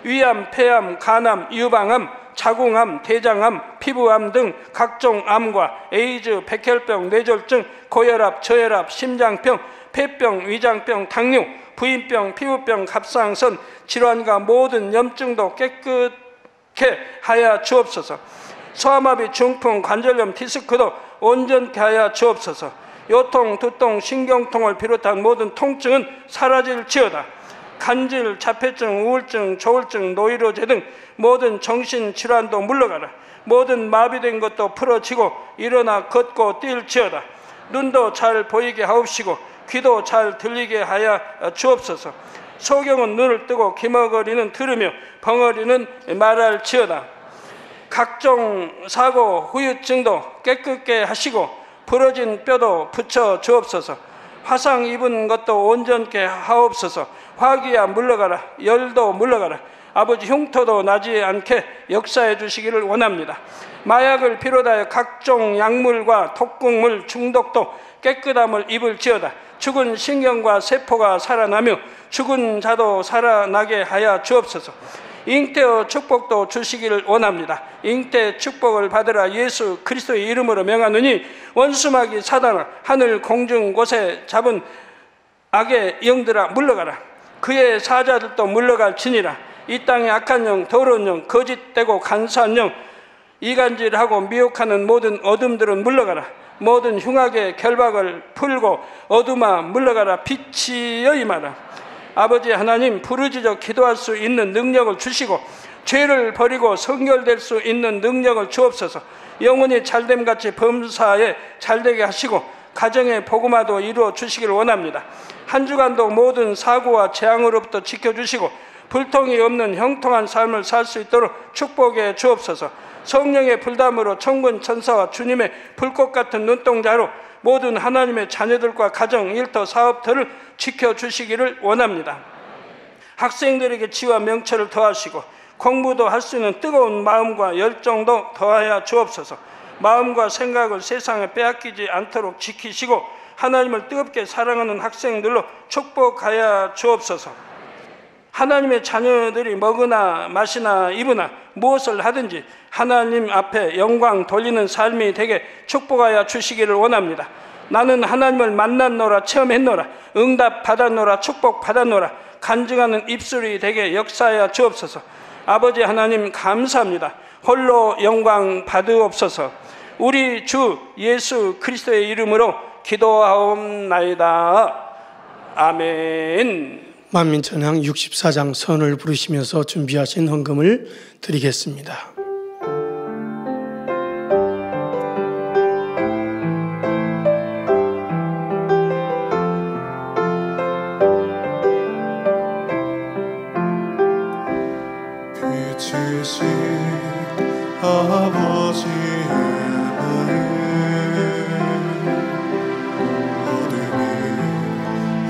위암, 폐암, 간암, 유방암, 자궁암, 대장암, 피부암 등 각종 암과 에이즈, 백혈병, 뇌졸중, 고혈압, 저혈압, 심장병, 폐병, 위장병, 당뇨, 부인병, 피부병, 갑상선 질환과 모든 염증도 깨끗게 하여 주옵소서. 소아마비, 중풍, 관절염, 디스크도 온전케 하여 주옵소서. 요통, 두통, 신경통을 비롯한 모든 통증은 사라질지어다. 간질, 자폐증, 우울증, 조울증, 노이로제 등 모든 정신질환도 물러가라. 모든 마비된 것도 풀어지고 일어나 걷고 뛸지어다. 눈도 잘 보이게 하옵시고 귀도 잘 들리게 하여 주옵소서. 소경은 눈을 뜨고 기머거리는 들으며 벙어리는 말할지어다. 각종 사고, 후유증도 깨끗게 하시고 부러진 뼈도 붙여 주옵소서. 화상 입은 것도 온전케 하옵소서. 화기야 물러가라. 열도 물러가라. 아버지 흉터도 나지 않게 역사해 주시기를 원합니다. 마약을 비롯하여 각종 약물과 독극물 중독도 깨끗함을 입을지어다. 죽은 신경과 세포가 살아나며 죽은 자도 살아나게 하여 주옵소서. 잉태의 축복도 주시기를 원합니다. 잉태 축복을 받으라. 예수 그리스도의 이름으로 명하노니 원수마귀 사단아, 하늘 공중 곳에 잡은 악의 영들아 물러가라. 그의 사자들도 물러갈지니라. 이 땅의 악한 영, 더러운 영, 거짓되고 간사한 영, 이간질하고 미혹하는 모든 어둠들은 물러가라. 모든 흉악의 결박을 풀고 어둠아 물러가라. 빛이여 임하라. 아버지 하나님, 부르짖어 기도할 수 있는 능력을 주시고 죄를 버리고 성결될 수 있는 능력을 주옵소서. 영혼이 잘됨같이 범사에 잘되게 하시고 가정의 복음화도 이루어 주시기를 원합니다. 한 주간도 모든 사고와 재앙으로부터 지켜주시고 불통이 없는 형통한 삶을 살 수 있도록 축복해 주옵소서. 성령의 불담으로 천군 천사와 주님의 불꽃 같은 눈동자로 모든 하나님의 자녀들과 가정, 일터, 사업터를 지켜주시기를 원합니다. 학생들에게 지와 명철을 더하시고 공부도 할 수 있는 뜨거운 마음과 열정도 더하여 주옵소서. 마음과 생각을 세상에 빼앗기지 않도록 지키시고 하나님을 뜨겁게 사랑하는 학생들로 축복하여 주옵소서. 하나님의 자녀들이 먹으나 마시나 입으나 무엇을 하든지 하나님 앞에 영광 돌리는 삶이 되게 축복하여 주시기를 원합니다. 나는 하나님을 만났노라, 체험했노라, 응답 받았노라, 축복 받았노라, 간증하는 입술이 되게 역사하여 주옵소서. 아버지 하나님 감사합니다. 홀로 영광 받으옵소서. 우리 주 예수 그리스도의 이름으로 기도하옵나이다. 아멘. 만민천향 64장 선을 부르시면서 준비하신 헌금을 드리겠습니다. 빛이신 아버지의 마음, 어둠이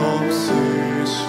없으신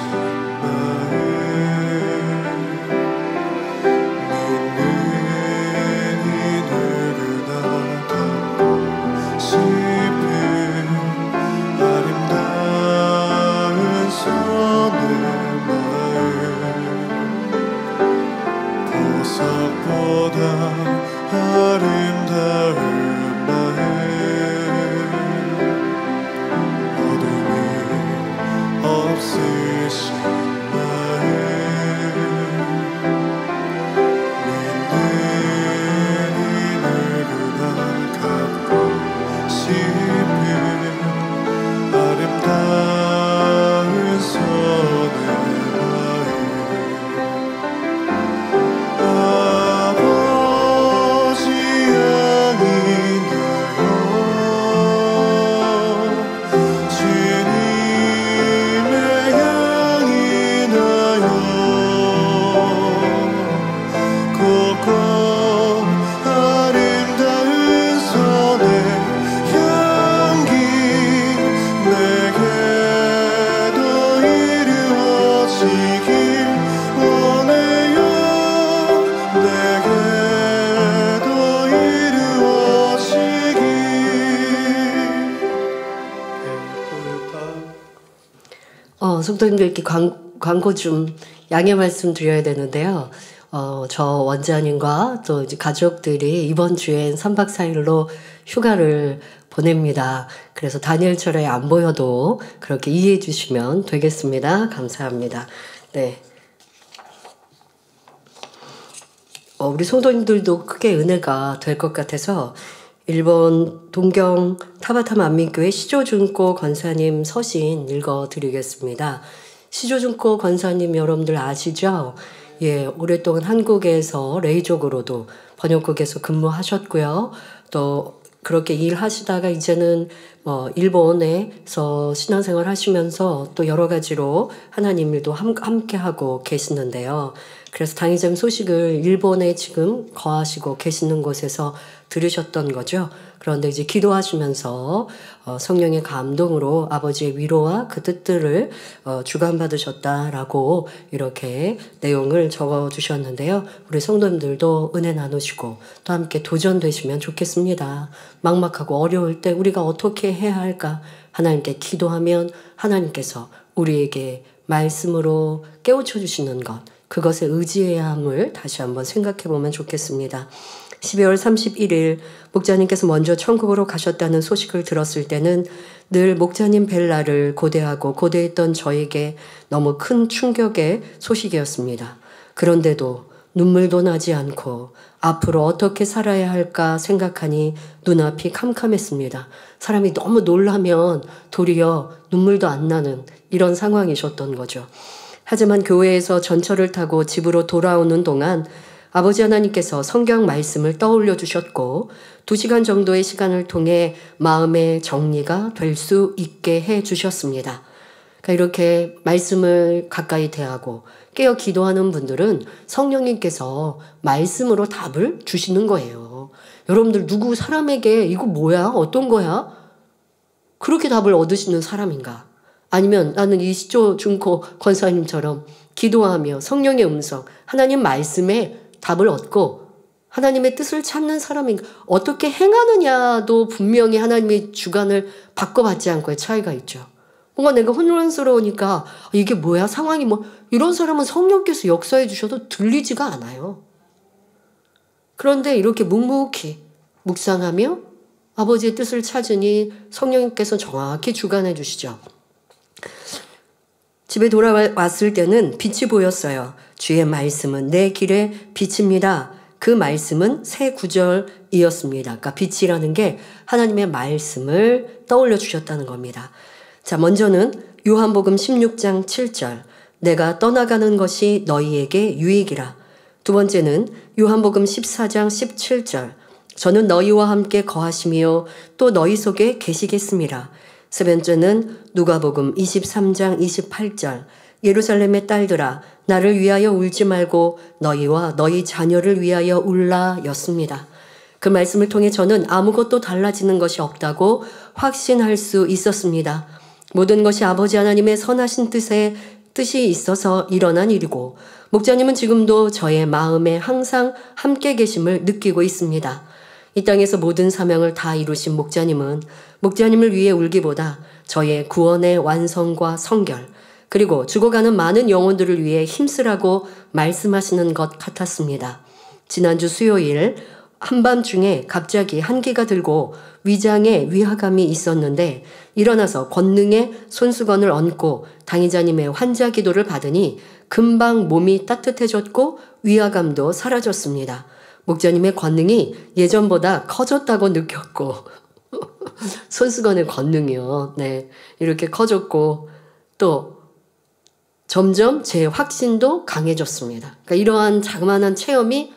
성도님들께 광고 좀 양해 말씀 드려야 되는데요. 저 원장님과 또 이제 가족들이 이번 주엔 3박 4일로 휴가를 보냅니다. 그래서 다니엘철에 안 보여도 그렇게 이해해 주시면 되겠습니다. 감사합니다. 네. 우리 성도님들도 크게 은혜가 될 것 같아서 일본 동경 타바타 만민교회 시조준코 권사님 서신 읽어드리겠습니다. 시조준코 권사님 여러분들 아시죠? 예, 오랫동안 한국에서 레이족으로도 번역국에서 근무하셨고요. 또 그렇게 일하시다가 이제는 일본에서 신앙생활 하시면서 또 여러 가지로 하나님 일도 함께 하고 계시는데요. 그래서 당의점 소식을 일본에 지금 거하시고 계시는 곳에서 들으셨던 거죠. 그런데 이제 기도하시면서 성령의 감동으로 아버지의 위로와 그 뜻들을 주관받으셨다라고 이렇게 내용을 적어주셨는데요. 우리 성도님들도 은혜 나누시고 또 함께 도전되시면 좋겠습니다. 막막하고 어려울 때 우리가 어떻게 해야 할까? 하나님께 기도하면 하나님께서 우리에게 말씀으로 깨우쳐 주시는 것, 그것에 의지해야 함을 다시 한번 생각해 보면 좋겠습니다. 12월 31일 목자님께서 먼저 천국으로 가셨다는 소식을 들었을 때는 늘 목자님 벨라를 고대하고 고대했던 저에게 너무 큰 충격의 소식이었습니다. 그런데도 눈물도 나지 않고 앞으로 어떻게 살아야 할까 생각하니 눈앞이 캄캄했습니다. 사람이 너무 놀라면 도리어 눈물도 안 나는 이런 상황이셨던 거죠. 하지만 교회에서 전철을 타고 집으로 돌아오는 동안 아버지 하나님께서 성경 말씀을 떠올려 주셨고 2시간 정도의 시간을 통해 마음의 정리가 될 수 있게 해 주셨습니다. 그러니까 이렇게 말씀을 가까이 대하고 깨어 기도하는 분들은 성령님께서 말씀으로 답을 주시는 거예요. 여러분들 누구 사람에게 이거 뭐야? 어떤 거야? 그렇게 답을 얻으시는 사람인가? 아니면 나는 이 시조준코 권사님처럼 기도하며 성령의 음성, 하나님 말씀에 답을 얻고 하나님의 뜻을 찾는 사람인가? 어떻게 행하느냐도 분명히 하나님의 주관을 바꿔받지 않고의 차이가 있죠. 뭔가 내가 혼란스러우니까 이게 뭐야? 상황이 뭐 이런 사람은 성령께서 역사해 주셔도 들리지가 않아요. 그런데 이렇게 묵묵히 묵상하며 아버지의 뜻을 찾으니 성령님께서 정확히 주관해 주시죠. 집에 돌아왔을 때는 빛이 보였어요. 주의 말씀은 내 길의 빛입니다. 그 말씀은 새 구절이었습니다. 그러니까 빛이라는 게 하나님의 말씀을 떠올려 주셨다는 겁니다. 자, 먼저는 요한복음 16장 7절 내가 떠나가는 것이 너희에게 유익이라. 두 번째는 요한복음 14장 17절 저는 너희와 함께 거하시며 또 너희 속에 계시겠습니다. 세 번째는 누가복음 23장 28절 예루살렘의 딸들아 나를 위하여 울지 말고 너희와 너희 자녀를 위하여 울라 였습니다. 그 말씀을 통해 저는 아무것도 달라지는 것이 없다고 확신할 수 있었습니다. 모든 것이 아버지 하나님의 선하신 뜻이 있어서 일어난 일이고 목자님은 지금도 저의 마음에 항상 함께 계심을 느끼고 있습니다. 이 땅에서 모든 사명을 다 이루신 목자님을 위해 울기보다 저의 구원의 완성과 성결 그리고 죽어가는 많은 영혼들을 위해 힘쓰라고 말씀하시는 것 같았습니다. 지난주 수요일 한밤중에 갑자기 한기가 들고 위장에 위화감이 있었는데 일어나서 권능의 손수건을 얹고 당의자님의 환자 기도를 받으니 금방 몸이 따뜻해졌고 위화감도 사라졌습니다. 목자님의 권능이 예전보다 커졌다고 느꼈고 손수건의 권능이요. 네, 이렇게 커졌고 또 점점 제 확신도 강해졌습니다. 그러니까 이러한 자그마한 체험이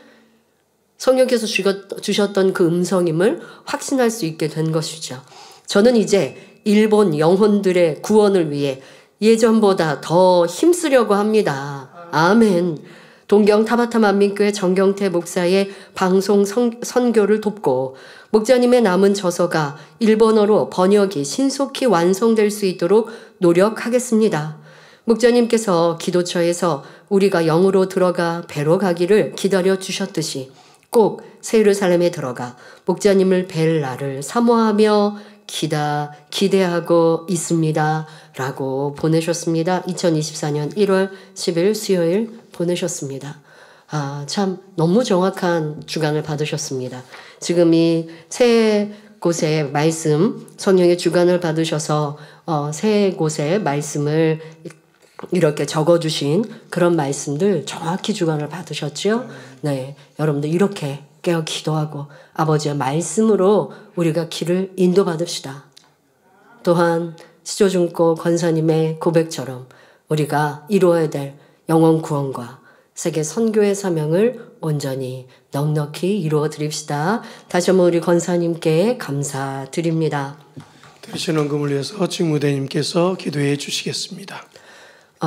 성령께서 주셨던 그 음성임을 확신할 수 있게 된 것이죠. 저는 이제 일본 영혼들의 구원을 위해 예전보다 더 힘쓰려고 합니다. 아멘. 동경 타바타 만민교회 정경태 목사의 방송 선교를 돕고 목자님의 남은 저서가 일본어로 번역이 신속히 완성될 수 있도록 노력하겠습니다. 목자님께서 기도처에서 우리가 영으로 들어가 배로 가기를 기다려 주셨듯이 꼭 새 예루살렘에 들어가 목자님을 뵐 날을 사모하며 기대하고 있습니다. 라고 보내셨습니다. 2024년 1월 10일 수요일 보내셨습니다. 참 너무 정확한 주관을 받으셨습니다. 지금 이 세 곳의 말씀, 성령의 주관을 받으셔서 세 곳의 말씀을 이렇게 적어주신 그런 말씀들 정확히 주관을 받으셨죠. 네, 여러분들 이렇게 깨어 기도하고 아버지의 말씀으로 우리가 길을 인도받읍시다. 또한 시조중고 권사님의 고백처럼 우리가 이루어야 될 영혼 구원과 세계 선교의 사명을 온전히 넉넉히 이루어 드립시다. 다시 한번 우리 권사님께 감사드립니다. 되신 헌금을 위해서 직무대님께서 기도해 주시겠습니다.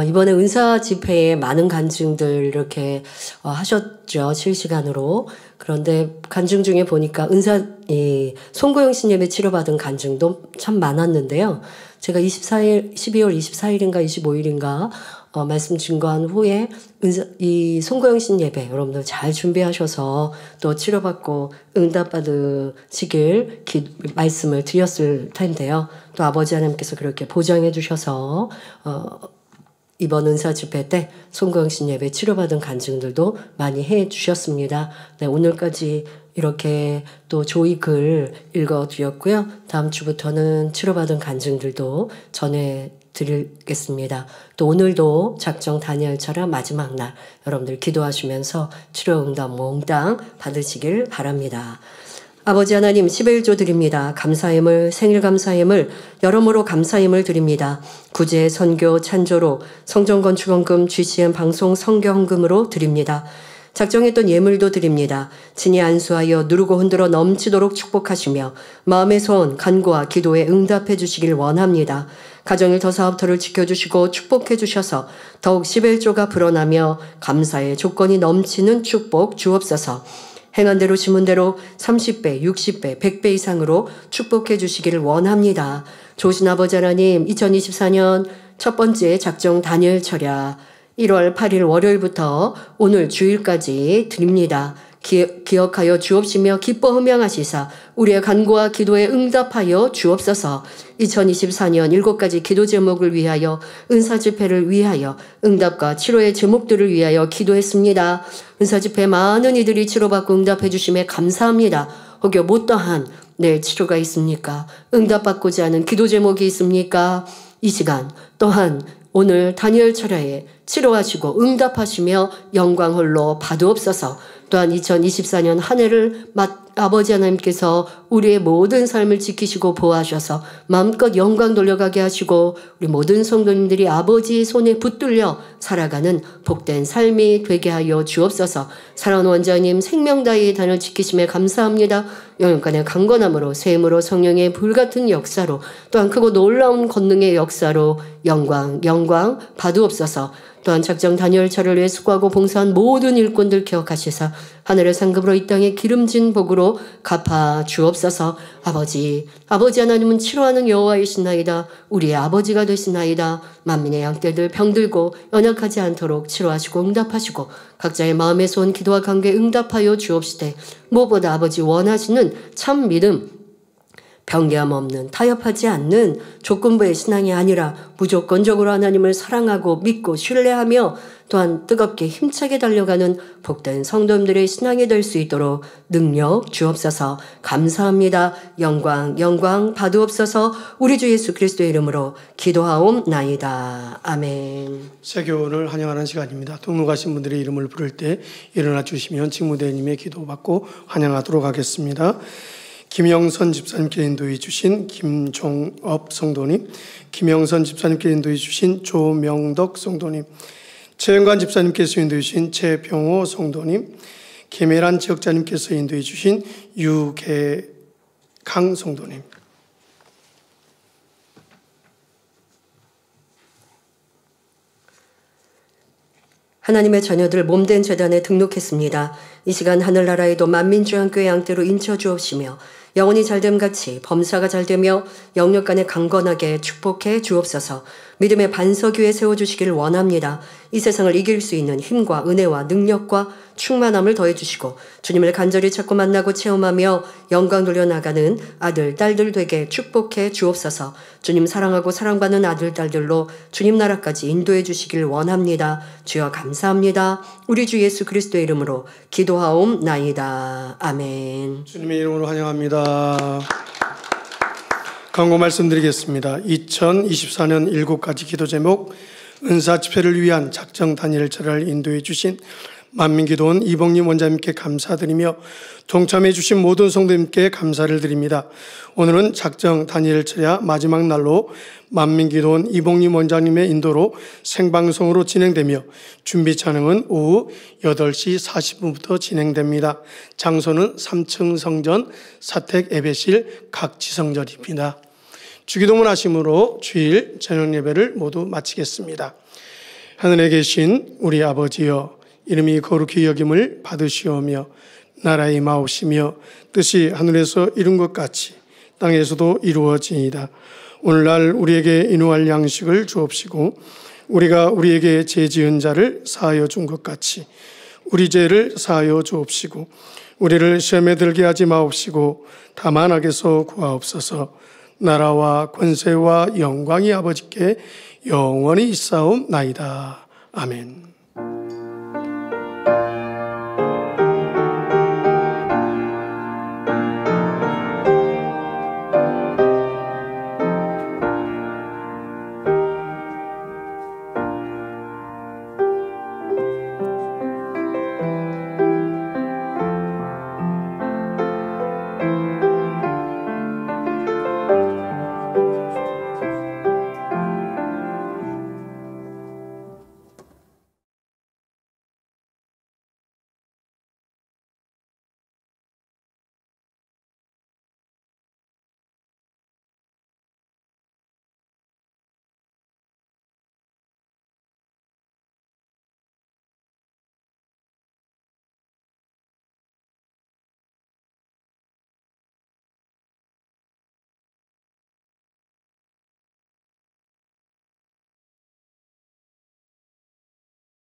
이번에 은사 집회에 많은 간증들 이렇게 하셨죠. 실시간으로. 그런데 간증 중에 보니까 송고영 신예배 치료받은 간증도 참 많았는데요. 제가 12월 24일인가 25일인가 말씀 증거한 후에 이 송고영 신예배 여러분들 잘 준비하셔서 또 치료받고 응답받으시길 말씀을 드렸을 텐데요. 또 아버지 하나님께서 그렇게 보장해 주셔서 이번 은사 집회 때 송고영신 예배 치료받은 간증들도 많이 해 주셨습니다. 네, 오늘까지 이렇게 또 조이 글 읽어드렸고요. 다음 주부터는 치료받은 간증들도 전해드리겠습니다. 또 오늘도 작정 다니엘처럼 마지막 날 여러분들 기도하시면서 치료응답 몽땅 받으시길 바랍니다. 아버지 하나님 11조 드립니다. 감사임을 생일 감사임을 여러모로 감사임을 드립니다. 구제 선교 찬조로 성전건축헌금 GCN 방송 성교헌금으로 드립니다. 작정했던 예물도 드립니다. 친히 안수하여 누르고 흔들어 넘치도록 축복하시며 마음의 소원 간구와 기도에 응답해 주시길 원합니다. 가정일 더 사업터를 지켜주시고 축복해 주셔서 더욱 11조가 불어나며 감사의 조건이 넘치는 축복 주옵소서. 행한 대로 심은 대로 30배, 60배, 100배 이상으로 축복해 주시기를 원합니다. 조신 아버지 하나님 2024년 첫 번째 작정 다니엘 철야 1월 8일 월요일부터 오늘 주일까지 드립니다. 기억하여 주옵시며 기뻐 흠양하시사 우리의 간구와 기도에 응답하여 주옵소서. 2024년 7가지 기도 제목을 위하여 은사 집회를 위하여 응답과 치료의 제목들을 위하여 기도했습니다. 은사 집회 많은 이들이 치료받고 응답해 주심에 감사합니다. 혹여 못다한 내 치료가 있습니까? 응답받고자 하는 기도 제목이 있습니까? 이 시간 또한 오늘 다니엘 철야에 치료하시고 응답하시며 영광 홀로 받으옵소서. 또한 2024년 한 해를 아버지 하나님께서 우리의 모든 삶을 지키시고 보호하셔서 마음껏 영광 돌려가게 하시고 우리 모든 성도님들이 아버지의 손에 붙들려 살아가는 복된 삶이 되게 하여 주옵소서. 사랑하는 원장님 생명다의 단을 지키심에 감사합니다. 영육간의 강건함으로 샘으로 성령의 불같은 역사로 또한 크고 놀라운 권능의 역사로 영광 받으옵소서. 또한 작정 다니엘철을 위해 수고하고 봉사한 모든 일꾼들 기억하시사 하늘의 상급으로 이 땅의 기름진 복으로 갚아 주옵소서. 아버지 하나님은 치료하는 여호와이시나이다. 우리의 아버지가 되시나이다. 만민의 양떼들 병들고 연약하지 않도록 치료하시고 응답하시고 각자의 마음의 소원 기도와 관계 응답하여 주옵시되 무엇보다 아버지 원하시는 참 믿음 변개함 없는 타협하지 않는 조건부의 신앙이 아니라 무조건적으로 하나님을 사랑하고 믿고 신뢰하며 또한 뜨겁게 힘차게 달려가는 복된 성도님들의 신앙이 될 수 있도록 능력 주옵소서. 감사합니다. 영광 받으옵소서. 우리 주 예수 그리스도의 이름으로 기도하옵나이다. 아멘. 세교를 환영하는 시간입니다. 등록하신 분들의 이름을 부를 때 일어나 주시면 직무대님의 기도받고 환영하도록 하겠습니다. 김영선 집사님께 인도해 주신 김종업 성도님, 김영선 집사님께 인도해 주신 조명덕 성도님, 최영관 집사님께서 인도해 주신 최병호 성도님, 김혜란 지역자님께서 인도해 주신 유계강 성도님, 하나님의 자녀들 몸된 재단에 등록했습니다. 이 시간 하늘나라에도 만민주한교회 양떼로 인쳐 주옵시며 영혼이 잘됨같이 범사가 잘되며 영역간에 강건하게 축복해 주옵소서. 믿음의 반석 위에 세워주시기를 원합니다. 이 세상을 이길 수 있는 힘과 은혜와 능력과 충만함을 더해주시고 주님을 간절히 찾고 만나고 체험하며 영광 돌려나가는 아들, 딸들 되게 축복해 주옵소서. 주님 사랑하고 사랑받는 아들, 딸들로 주님 나라까지 인도해 주시길 원합니다. 주여 감사합니다. 우리 주 예수 그리스도의 이름으로 기도하옵나이다. 아멘. 주님의 이름으로 환영합니다. 광고 말씀드리겠습니다. 2024년 7가지 기도 제목, 은사 집회를 위한 작정 단일절을 인도해 주신 만민기도원 이봉림 원장님께 감사드리며 동참해 주신 모든 성도님께 감사를 드립니다. 오늘은 작정 단일절야 마지막 날로 만민기도원 이봉림 원장님의 인도로 생방송으로 진행되며 준비 찬양은 오후 8시 40분부터 진행됩니다. 장소는 3층 성전 사택 예배실 각지성전입니다. 주기도문 하심으로 주일 저녁 예배를 모두 마치겠습니다. 하늘에 계신 우리 아버지여, 이름이 거룩히 여김을 받으시오며 나라의 마옵시며 뜻이 하늘에서 이룬 것 같이 땅에서도 이루어지이다. 오늘날 우리에게 인후할 양식을 주옵시고 우리가 우리에게 죄 지은 자를 사하여 준 것 같이 우리 죄를 사하여 주옵시고 우리를 시험에 들게 하지 마옵시고 다만 악에서 구하옵소서. 나라와 권세와 영광이 아버지께 영원히 있사옵나이다. 아멘.